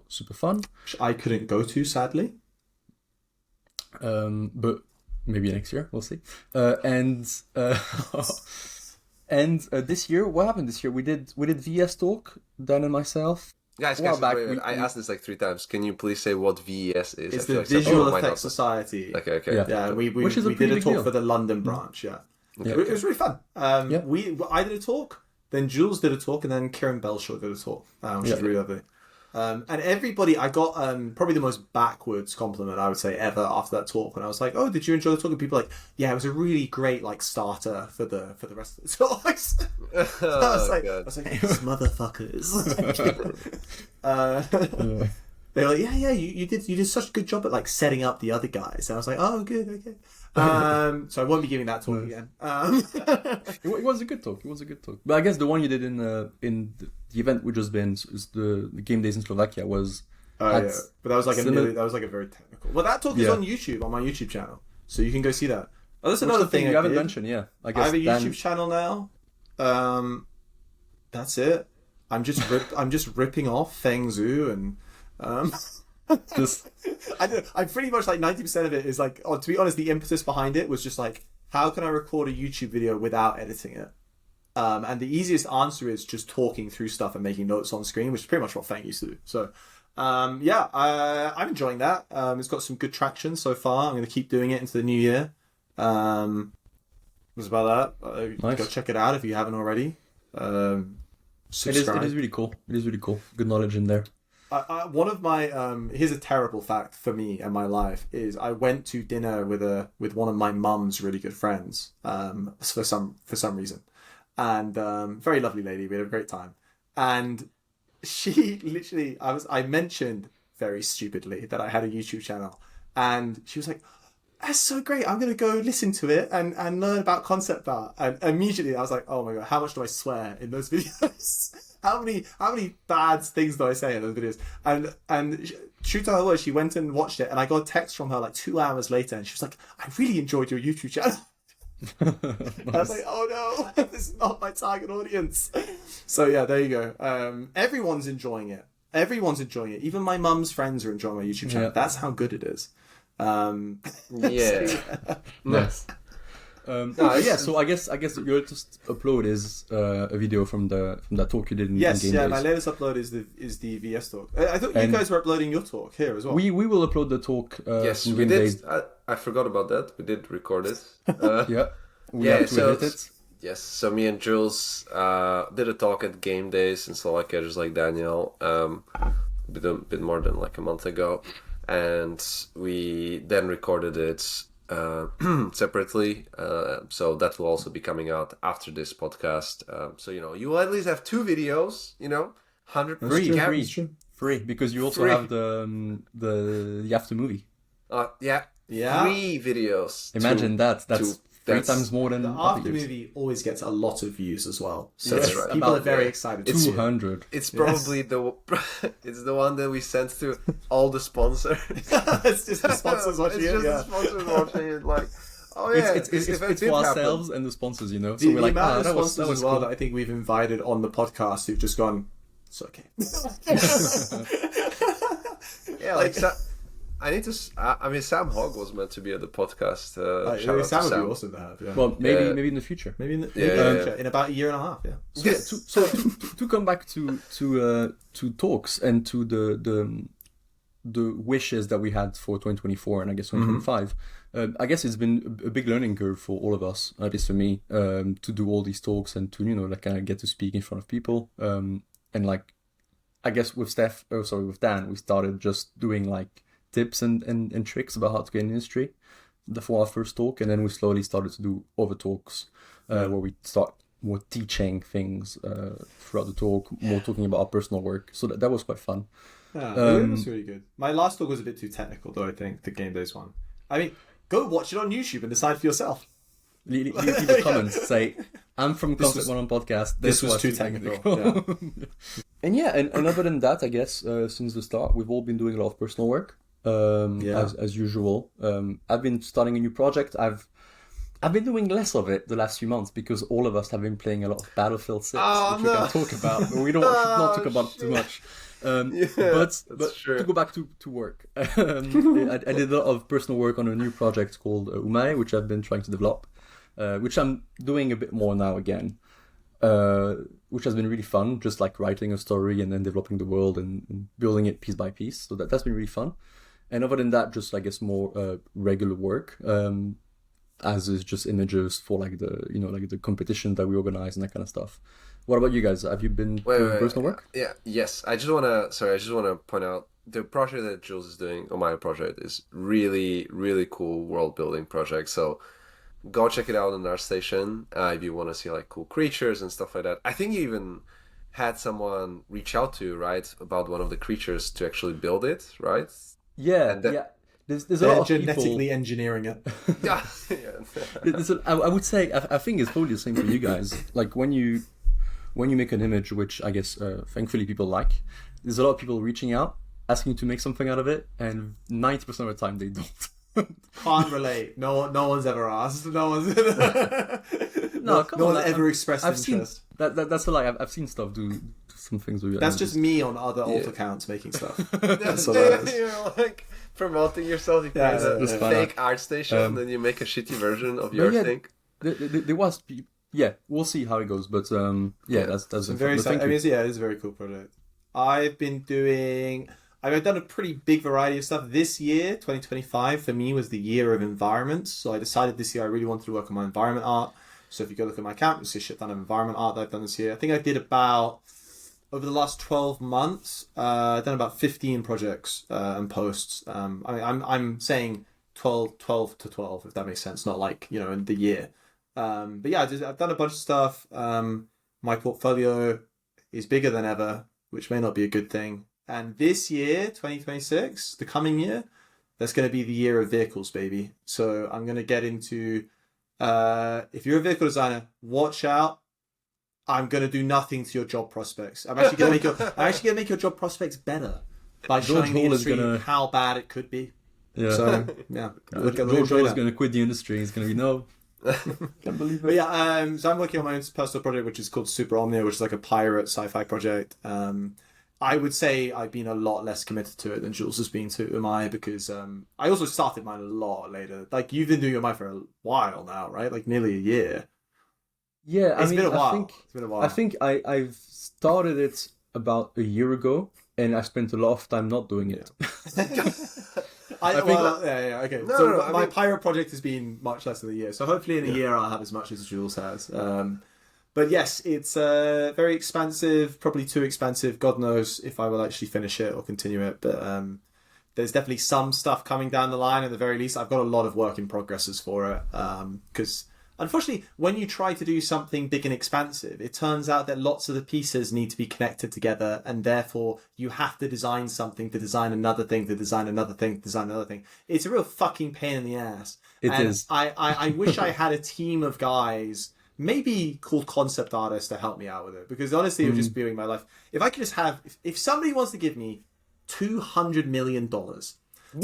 super fun. Which I couldn't go to, sadly. But maybe next year, we'll see. And this year, what happened this year? We did VS talk, Dan and myself. Guys, Well, back wait, we- I asked this like 3 times. Can you please say what VES is? It's I feel the like some Visual people might Effects not- Society. Okay. Yeah. Yeah, we Which is a did pretty a big talk deal. for the London branch. Yeah, Yeah. It was really fun. Yeah. I did a talk, then Jules did a talk, and then Kieran Belshaw did a talk, which is really lovely. And everybody, I got probably the most backwards compliment I would say ever after that talk. And I was like, "Oh, did you enjoy the talk?" And people were like, "Yeah, it was a really great like starter for the rest of the talks." I was like, "These motherfuckers." They were like, "Yeah, you did such a good job at like setting up the other guys." And I was like, "Oh, good, okay." So I won't be giving that talk again. It was a good talk. But I guess the one you did in the event we just been, is the Game Days in Slovakia, was. Yeah. But that was like similar- that was like a very technical. Well, that talk is on YouTube, on my YouTube channel, so you can go see that. Oh, that's Which another is the thing thing you I haven't did. mentioned. Yeah, I I guess have a Dan- YouTube channel now. That's it. I'm just ripping off Feng Zhu and Just I pretty much like 90% of it is like, to be honest, the impetus behind it was just like, how can I record a YouTube video without editing it? And the easiest answer is just talking through stuff and making notes on screen, which is pretty much what Feng used to do. So, I'm enjoying that. It's got some good traction so far. I'm going to keep doing it into the new year. Was about that. Nice. Go check it out if you haven't already. Subscribe. it is really cool. It is really cool. Good knowledge in there. One of my here's a terrible fact for me and my life is I went to dinner with one of my mum's really good friends for some reason, and very lovely lady. We had a great time, and she literally I mentioned very stupidly that I had a YouTube channel, and she was like, "That's so great! I'm gonna go listen to it and learn about concept art." And immediately I was like, "Oh my god, how much do I swear in those videos?" How many bad things do I say in those videos? And true to her word, she went and watched it, and I got a text from her like 2 hours later, and she was like, "I really enjoyed your YouTube channel." Nice. I was like, "Oh no, this is not my target audience." So yeah, there you go. Everyone's enjoying it. Even my mum's friends are enjoying my YouTube channel. Yeah. That's how good it is. Yeah. Nice. So I guess your latest upload is a video from that talk you did in Yes, Game yeah. Days. My latest upload is the VS talk. I thought you guys were uploading your talk here as well. We will upload the talk. Yes, from we Game did. Days. I forgot about that. We did record it. Yeah. We have to edit it. Yes, so me and Jules did a talk at Game Days in Slovakia, just like Daniel, a bit more than like a month ago. And we then recorded it separately. So that will also be coming out after this podcast. So, you will at least have 2 videos, 100% Free, because you also have the after movie. Yeah. 3 videos. Imagine that's 3 times more than the after movie always gets a lot of views as well. So That's right. people are very excited. 200. It's probably it's the one that we sent to all the sponsors. It's just the sponsors watching it. The sponsors watching it, like, oh yeah, it's for ourselves and the sponsors, So The we're like, amount of that sponsors was as well cool. that I think we've invited on the podcast who've just gone, it's okay. Yeah, like I need to. I mean, Sam Hogg was meant to be at the podcast. Shout out Sam to would Sam. be awesome to have. Yeah. Well, maybe in the future. Maybe in Yeah. in about a year and a half. Yeah. So to come back to talks and to the wishes that we had for 2024 and I guess 2025, I guess it's been a big learning curve for all of us, at least for me, to do all these talks and to kind of get to speak in front of people. And like, I guess with Dan, we started just doing like tips and tricks about how to get in the industry for our first talk, and then we slowly started to do other talks where we start more teaching things throughout the talk, more talking about our personal work. So that was quite fun. Yeah, it was really good. My last talk was a bit too technical, though. I think the Game Days one. I mean, go watch it on YouTube and decide for yourself. Leave a comment. Say, I'm from Concept 101 Podcast. This was too technical. Yeah. And other than that, I guess since the start, we've all been doing a lot of personal work. As usual. I've been starting a new project. I've been doing less of it the last few months because all of us have been playing a lot of Battlefield 6, which we can talk about. But we should not talk about it too much. But to go back to work, I did a lot of personal work on a new project called Umae, which I've been trying to develop, which I'm doing a bit more now again, which has been really fun, just like writing a story and then developing the world and building it piece by piece. So that's been really fun. And other than that, just I guess more regular work, as is just images for like the competition that we organize and that kind of stuff. What about you guys? Have you been doing personal work? Yeah. Yes. I just wanna point out the project that Jules is doing on my project is really, really cool world building project. So go check it out on our station if you want to see like cool creatures and stuff like that. I think you even had someone reach out to you, right, about one of the creatures to actually build it, right? Yeah. There's a lot of genetically people engineering it. Yeah. I would say I think it's probably the same for you guys. Like when you make an image, which I guess thankfully people like, there's a lot of people reaching out asking to make something out of it, and 90% of the time they don't. Can't relate. No one's ever asked. No one's no one ever expressed interest. That's a lie. I've seen stuff do some things with. That's just me on other alt accounts making stuff. That's what that is. You're like promoting yourself. You create a fake art station, and then you make a shitty version of your thing. There was. Yeah, we'll see how it goes, but that's very. I mean, yeah, it is a very cool project. I've done a pretty big variety of stuff. This year, 2025, for me was the year of environment. So I decided this year I really wanted to work on my environment art. So if you go look at my account, you'll see a shit ton of environment art that I've done this year. I think I did about, over the last 12 months, I've done about 15 projects and posts. I'm saying 12 to 12, if that makes sense, not like, in the year. But yeah, I've done a bunch of stuff. My portfolio is bigger than ever, which may not be a good thing. And this year, 2026, the coming year, that's going to be the year of vehicles, baby. So I'm going to get into, if you're a vehicle designer, watch out. I'm going to do nothing to your job prospects. I'm actually going to make your job prospects better by showing the industry how bad it could be. Yeah. So yeah, George is going to quit the industry. He's going to be can't believe it. But yeah, so I'm working on my own personal project, which is called Super Omnia, which is like a pirate sci-fi project. I would say I've been a lot less committed to it than Jules has been to mine, because I also started mine a lot later. Like, you've been doing your mine for a while now, right? Like nearly a year. Yeah, It's been a while. It's been a while. I think I've started it about a year ago, and I spent a lot of time not doing it. Okay. No, So no, I my mean- pirate project has been much less than a year. So hopefully in a year I'll have as much as Jules has. But yes, it's very expensive, probably too expensive. God knows if I will actually finish it or continue it. But there's definitely some stuff coming down the line. At the very least, I've got a lot of work in progresses for it. Because unfortunately, when you try to do something big and expansive, it turns out that lots of the pieces need to be connected together, and therefore you have to design something to design another thing to design another thing to design another thing. It's a real fucking pain in the ass. It is. I wish I had a team of guys, maybe called concept artists, to help me out with it, because honestly it would just be my life. If I could just have, if somebody wants to give me $200 million,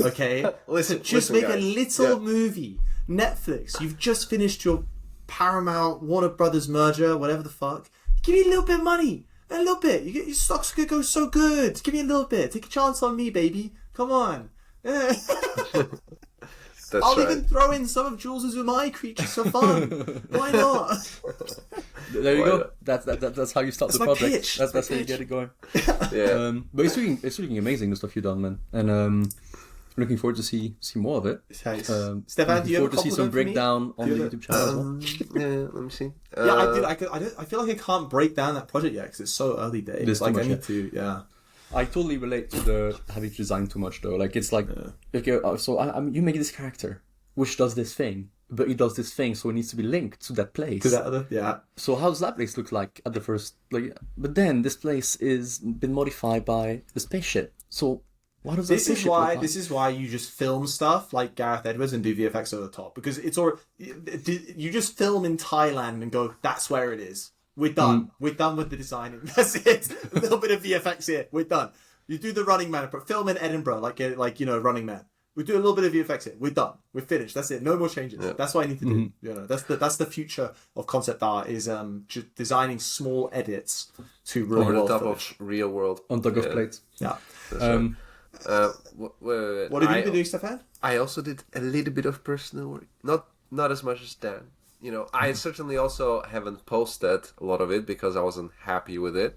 okay, Listen, to just listen, make guys. a little Yeah. movie, Netflix, you've just finished your Paramount Warner Brothers merger, whatever the fuck, give me a little bit of money, a little bit, you get your stocks could go so good, give me a little bit, take a chance on me, baby, come on. That's I'll right. even throw in some of Jules's Umai creatures for fun. Why not? There you Why go. not? That's how you start That's the my project. pitch. That's That's my how you pitch. get it going. Yeah. But it's looking amazing, the stuff you've done, man. And looking forward to see more of it. Nice. Some Stefan, do you have a forward to see some compliment for me? breakdown on Do the you have YouTube channel as well. Yeah, let me see. Yeah, I feel like I can't break down that project yet because it's so early days. There's too Like, I much need yet. to, yeah. I totally relate to the having to design too much though. Like it's like, okay, so you make this character which does this thing, but it does this thing, so it needs to be linked to that place. To that other, yeah. So how does that place look like at the first? Like, but then this place is been modified by the spaceship. So what does that spaceship look like? This is why you just film stuff like Gareth Edwards and do VFX over the top, because it's already, you just film in Thailand and go, that's where it is. We're done. We're done with the designing. That's it. A little bit of VFX here. We're done. You do the Running Man, but film in Edinburgh, like Running Man. We do a little bit of VFX here. We're done. We're finished. That's it. No more changes. Yeah. That's what I need to do. You know, that's the future of concept art, is just designing small edits to real Over the world top footage. of real world. On top of plates. Yeah. That's Um, right. What have you been doing, Stefan? I also did a little bit of personal work. Not as much as Dan. You know, I certainly also haven't posted a lot of it because I wasn't happy with it.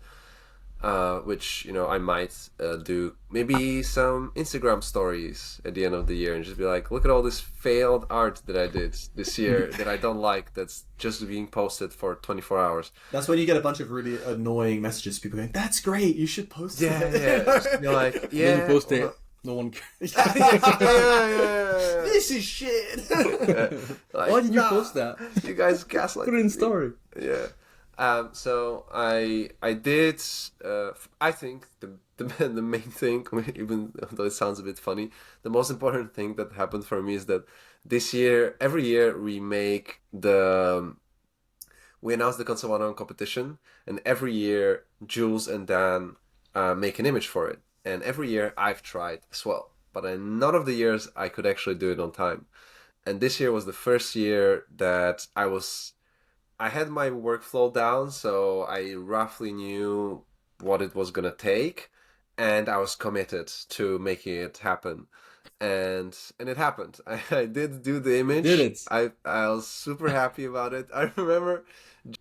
Which, you know, I might do maybe some Instagram stories at the end of the year and just be like, look at all this failed art that I did this year that I don't like, that's just being posted for 24 hours. That's when you get a bunch of really annoying messages. People going, "That's great. You should post Yeah, it." yeah. Just be like, Then yeah. you post it. well, No one cares. yeah. This is shit. Like, Why did you nah, post that? You guys gaslight Put it in me. story. Yeah. So I did. I think the main thing, even though it sounds a bit funny, the most important thing that happened for me is that this year, every year we announce the Concept 101 competition, and every year Jules and Dan make an image for it, and every year I've tried as well, but in none of the years I could actually do it on time, and this year was the first year that I had my workflow down, so I roughly knew what it was gonna take, and I was committed to making it happen, and it happened. I did do the image. Did it? I was super happy about it. I remember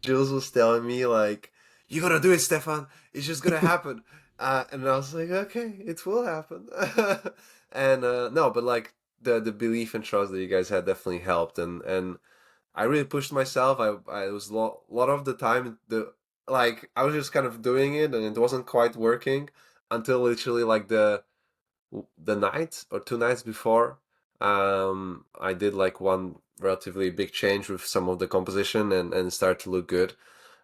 Jules was telling me like, "You gotta do it, Stefan. It's just gonna happen," and I was like, "Okay, it will happen." And no, but like the belief and trust that you guys had definitely helped, and I really pushed myself. I was lot of the time I was just kind of doing it and it wasn't quite working until literally like the night or 2 nights before. I did like one relatively big change with some of the composition and it started to look good.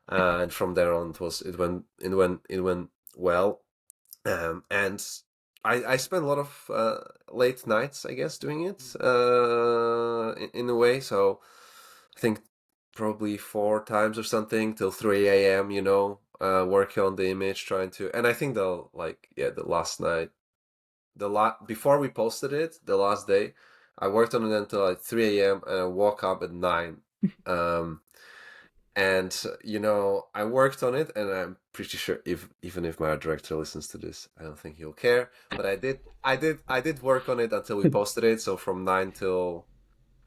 And from there on it went well. And I spent a lot of late nights, I guess, doing it in a way. So I think probably 4 times or something till 3 a.m., you know, working on the image, trying to, and I think the last night, before we posted it, the last day, I worked on it until like 3 a.m. and I woke up at 9. And, you know, I worked on it and I'm pretty sure even if my art director listens to this, I don't think he'll care. But I did work on it until we posted it. So from 9 till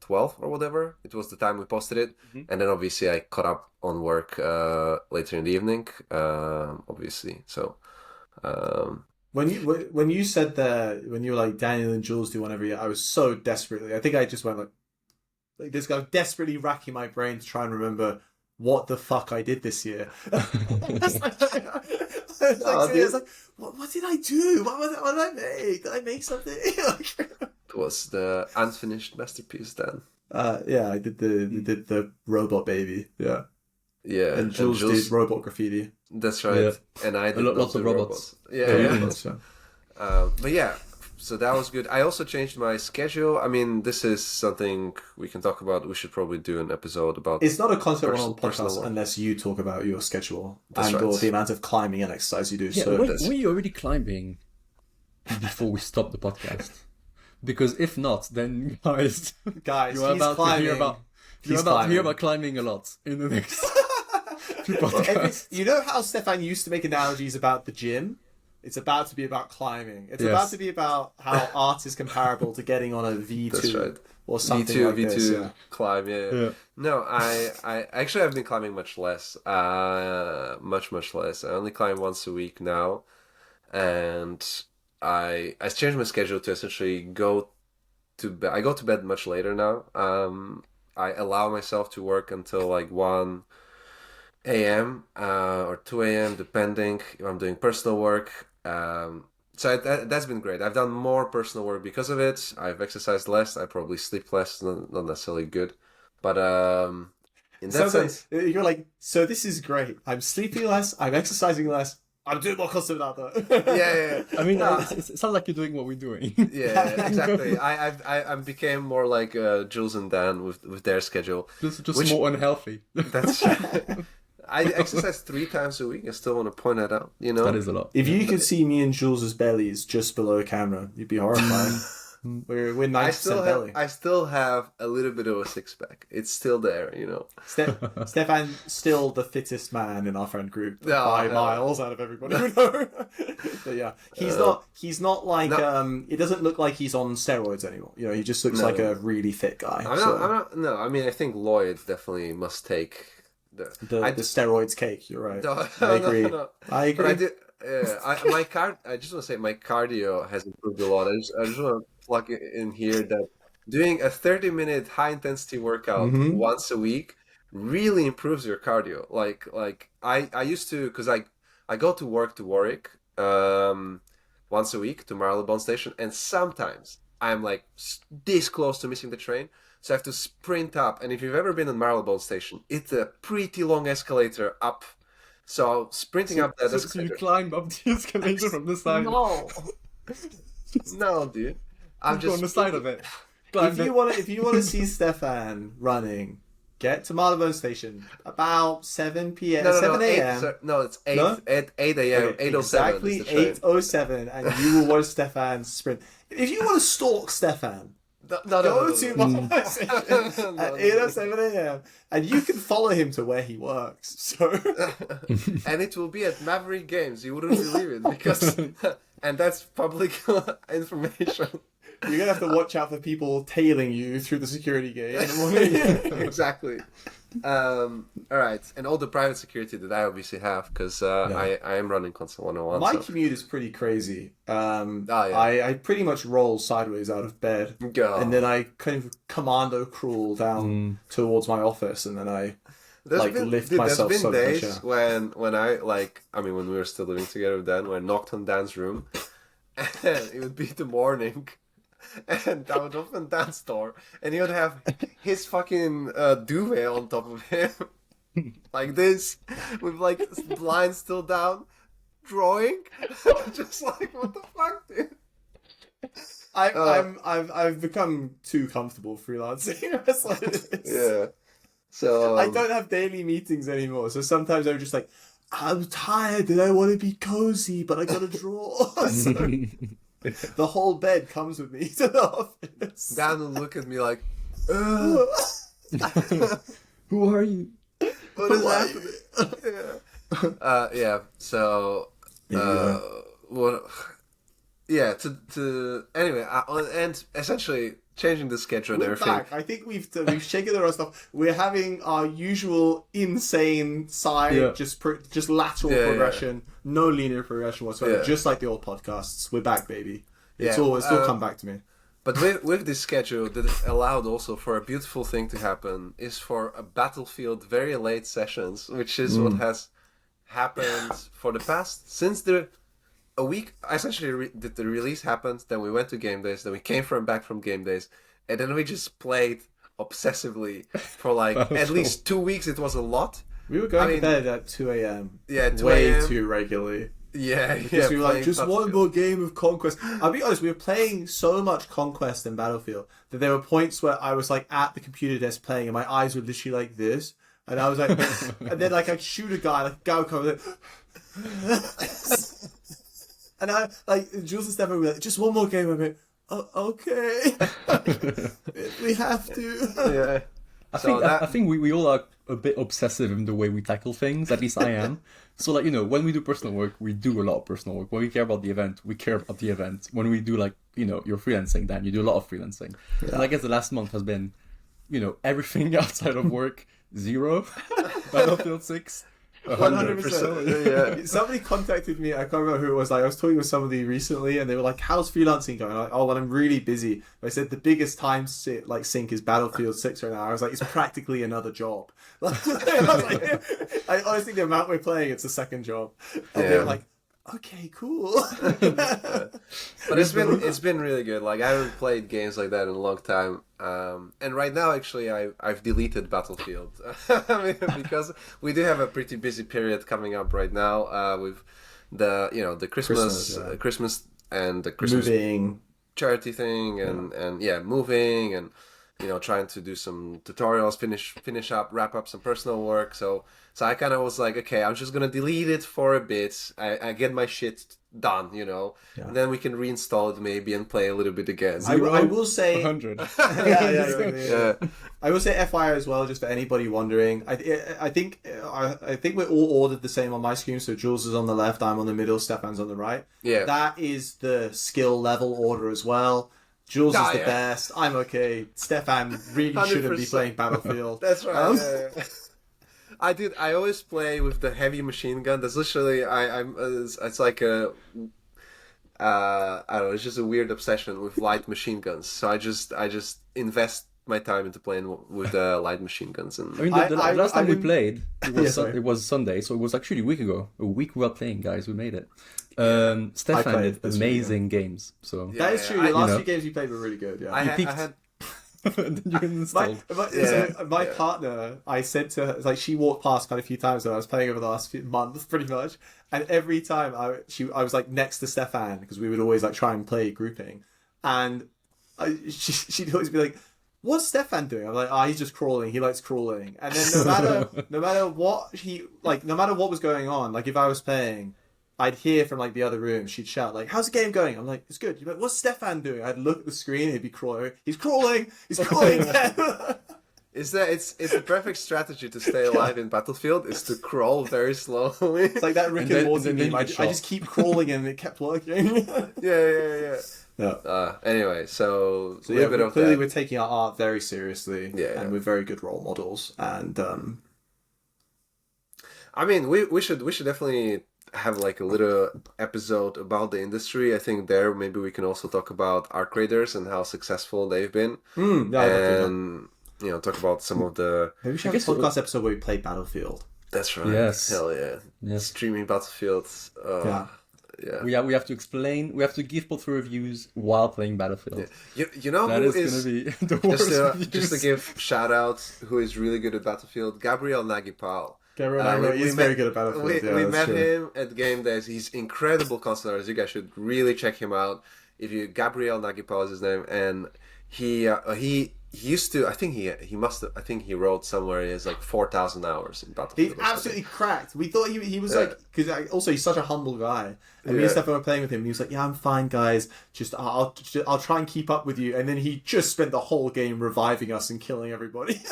12 or whatever, it was the time we posted it. And then obviously I caught up on work later in the evening, obviously. So when you said that, when you were like Daniel and Jules do one every year, I was so desperately, I think I just went like this guy, desperately racking my brain to try and remember what the fuck I did this year. I was like, what did I do? What did I make? Did I make something? it was the unfinished masterpiece then. Yeah, I did the robot baby. Yeah. Yeah. And Jules did robot graffiti. That's right. Yeah. And I did lots of robots. But yeah, so that was good. I also changed my schedule. I mean, this is something we can talk about. We should probably do an episode about. It's not a Concept 101 podcast unless you talk about your schedule or the amount of climbing and exercise you do. Yeah, so were you already climbing before we stopped the podcast? Because if not, then guys, you're about to hear about climbing a lot in the next few podcasts. You know how Stefan used to make analogies about the gym? It's about to be about climbing. It's about to be about how art is comparable to getting on a V2 or something like this. V2 climb, yeah. No, I actually have been climbing much less. Much less. I only climb once a week now. And I changed my schedule to essentially go to bed. I go to bed much later now. I allow myself to work until like 1 a.m. Or 2 a.m. depending if I'm doing personal work. So that's been great. I've done more personal work because of it. I've exercised less. I probably sleep less. Not necessarily good, but in that sense, you're like, so this is great. I'm sleeping less. I'm exercising less. I'm doing more custom now though. Yeah. I mean, it sounds like you're doing what we're doing. Yeah, exactly. I became more like Jules and Dan with their schedule. Just more unhealthy. That's I exercise 3 times a week. I still want to point that out. You know, that is a lot. If you could see me and Jules's bellies just below camera, you'd be horrified. We're 90% belly. I still have a little bit of a 6-pack. It's still there, you know. Stefan's still the fittest man in our friend group by miles out of everybody we know. But yeah, he's not like it doesn't look like he's on steroids anymore. You know, he just looks like a really fit guy. I'm not. I mean, I think Lloyd definitely must take the steroids cake. You're right. I agree. I agree. But I just want to say my cardio has improved a lot. I just want to plug in here that doing a 30-minute high intensity workout once a week really improves your cardio. Like I used to, because I go to work to Warwick once a week to Marylebone Station, and sometimes I'm like this close to missing the train. So I have to sprint up. And if you've ever been on Marylebone Station, it's a pretty long escalator up. So sprinting up that escalator. So you climb up the escalator from the side? No, dude. I'm just on the side of it. If you want to see Stefan running, get to Marylebone Station about 7 p.m. 7 a.m. No, it's 8 a.m. Okay, 8:07. Exactly 8:07, and you will watch Stefan sprint. If you want to stalk Stefan, go to Marylebone Station at 8:07 a.m. and you can follow him to where he works. So, and it will be at Maverick Games. You wouldn't believe it because, and that's public information. You're gonna have to watch out for people tailing you through the security gate in the morning. Exactly. All right, and all the private security that I obviously have because I am running Concept 101. My commute is pretty crazy. I pretty much roll sideways out of bed, and then I kind of commando crawl down towards my office, and then I lift myself. There's been days when I when we were still living together then, when I knocked on Dan's room, and it would be the morning. And I would open Dan's door, and he would have his fucking duvet on top of him, like this, with like blinds still down, drawing. Just like, what the fuck, dude? I've become too comfortable freelancing. Yeah. So I don't have daily meetings anymore. So sometimes I'm just like, I'm tired and I want to be cozy, but I gotta draw. So, the whole bed comes with me to the office. Dan will look at me like, who are you? What is happening? Yeah. Yeah. So, what? Yeah. Anyway, and essentially changing the schedule and We're everything. back. I think we've shaken the rust off. We're having our usual insane side, just lateral progression, no linear progression whatsoever. Just like the old podcasts. We're back, baby. It's all come back to me. But with this schedule, that it allowed also for a beautiful thing to happen is for a Battlefield very late sessions, which is what has happened for the past since a week. Essentially, the release happened, then we went to game days, then we came back from game days, and then we just played obsessively for like at least 2 weeks. It was a lot. We were going to bed at 2 a.m. Yeah, 2 way a.m. too regularly. Yeah, Because we were like, just one more game of Conquest. I'll be honest, we were playing so much Conquest in Battlefield that there were points where I was like at the computer desk playing and my eyes were literally like this. And I was like, and then like I'd shoot a guy, like a guy would come like, and I, like, Jules and Stefan were like, just one more game. I'm like, oh, okay. We have to. Yeah. I think we all are a bit obsessive in the way we tackle things. At least I am. So like, when we do personal work, we do a lot of personal work. When we care about the event, we care about the event. When we do like, your freelancing, then you do a lot of freelancing. Yeah. And I guess the last month has been, everything outside of work, 0. Battlefield 6. 100%. Yeah. Somebody contacted me. I can't remember who it was. Like, I was talking with somebody recently, and they were like, "How's freelancing going?" I'm like, "Oh, well, I'm really busy." But I said the biggest time sink is Battlefield 6 right now. I was like, "It's practically another job." I honestly think the amount we're playing, it's a second job. And they were like, "Okay, cool." But it's been really good. Like, I haven't played games like that in a long time. And right now, actually, I've deleted Battlefield. Because we do have a pretty busy period coming up right now with the Christmas and the Christmas moving charity thing and moving and trying to do some tutorials, finish up, wrap up some personal work. So I kind of was like, okay, I'm just gonna delete it for a bit. I get my shit done, and then we can reinstall it maybe and play a little bit again. I will say 100. Yeah. I will say FYI as well, just for anybody wondering. I think we're all ordered the same on my screen. So Jules is on the left, I'm on the middle, Stefan's on the right. Yeah. That is the skill level order as well. Jules is the best. I'm okay. Stefan really 100%. Shouldn't be playing Battlefield. That's right. I always play with the heavy machine gun. That's literally it's like a I don't know. It's just a weird obsession with light machine guns. So I just invest my time into playing with light machine guns. And I mean, the last time we played, it was Sunday, so it was actually a week ago. A week without playing, guys. We made it. Stefan did amazing games. So that is true. The last few games you played were really good. Yeah, I had my partner, I said to her, like, she walked past quite a few times that I was playing over the last few months, pretty much, and every time I was like next to Stefan because we would always like try and play grouping, and she'd always be like, "What's Stefan doing?" I'm like, he's just crawling. He likes crawling. And then no matter what was going on, like if I was playing, I'd hear from like the other room, she'd shout like, "How's the game going?" I'm like, "It's good." You'd be like, "What's Stefan doing?" I'd look at the screen, he'd be crawling. He's crawling. It's the perfect strategy to stay alive in Battlefield is to crawl very slowly. It's like that Rick and Morty meme. I just keep crawling and it kept working. Yeah. Anyway, so a little bit of clearly that. We're taking our art very seriously, and we're very good role models. And I mean, we should definitely have like a little episode about the industry. I think there maybe we can also talk about art creators and how successful they've been, and talk about some of the. Maybe we should have a podcast episode where we play Battlefield. That's right. Yes. Hell yeah. Yes. Streaming Battlefield. Yeah. We have to explain. We have to give both reviews while playing Battlefield. Yeah. You know that who is going to be the worst. Just to give shout out, who is really good at Battlefield, Gabriel Nagipal. He's very good at Battlefield. We met him at Game Days. He's incredible console artist. You guys should really check him out. Gabriel Nagipal is his name, and he used to. I think he wrote somewhere he has like 4,000 hours in Battlefield. He's absolutely cracked. We thought he was like, because also he's such a humble guy. And me and Stefan were playing with him. And he was like, "Yeah, I'm fine, guys. I'll try and keep up with you." And then he just spent the whole game reviving us and killing everybody.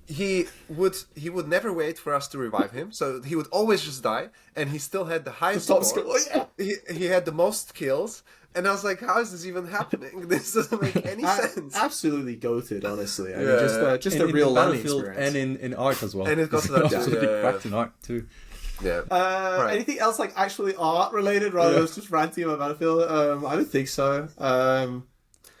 he would never wait for us to revive him, so he would always just die, and he still had the highest top score. score, yeah. He had the most kills, and I was like, how is this even happening? This doesn't make any sense. Absolutely goated, honestly. I mean, Yeah. just in a real the learning Battlefield experience. and in art as well. And it got to He's that, yeah. absolutely Yeah. cracked in art too. Yeah. Right. Anything else like actually art related rather than just ranting about Battlefield? I don't think so.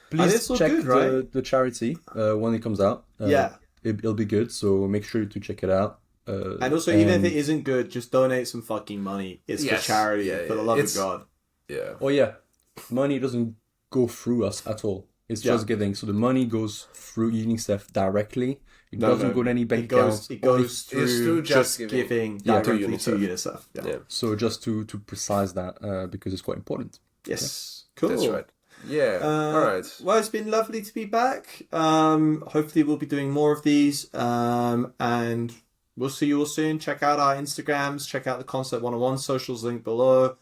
Please it's all check good, right? the charity when it comes out. Yeah. It'll be good, so make sure to check it out. And also, even if it isn't good, just donate some fucking money. It's Yes. for charity, Yeah, for the yeah. love It's- of God. Yeah. Oh yeah, money doesn't go through us at all. It's just giving. So the money goes through UNICEF directly. It doesn't go to any bank accounts. It goes through, It's through just just giving to directly to UNICEF. UNICEF. Yeah. Yeah. So just to precise that, because it's quite important. Yes. Cool. That's right. Yeah. All right. Well, it's been lovely to be back. Hopefully, we'll be doing more of these. And we'll see you all soon. Check out our Instagrams. Check out the Concept 101 socials link below.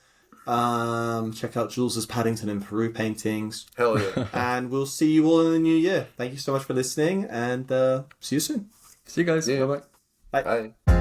Check out Jules's Paddington and Peru paintings. Hell yeah. And we'll see you all in the new year. Thank you so much for listening, and see you soon. See you guys. Yeah. Bye bye. Bye. Bye.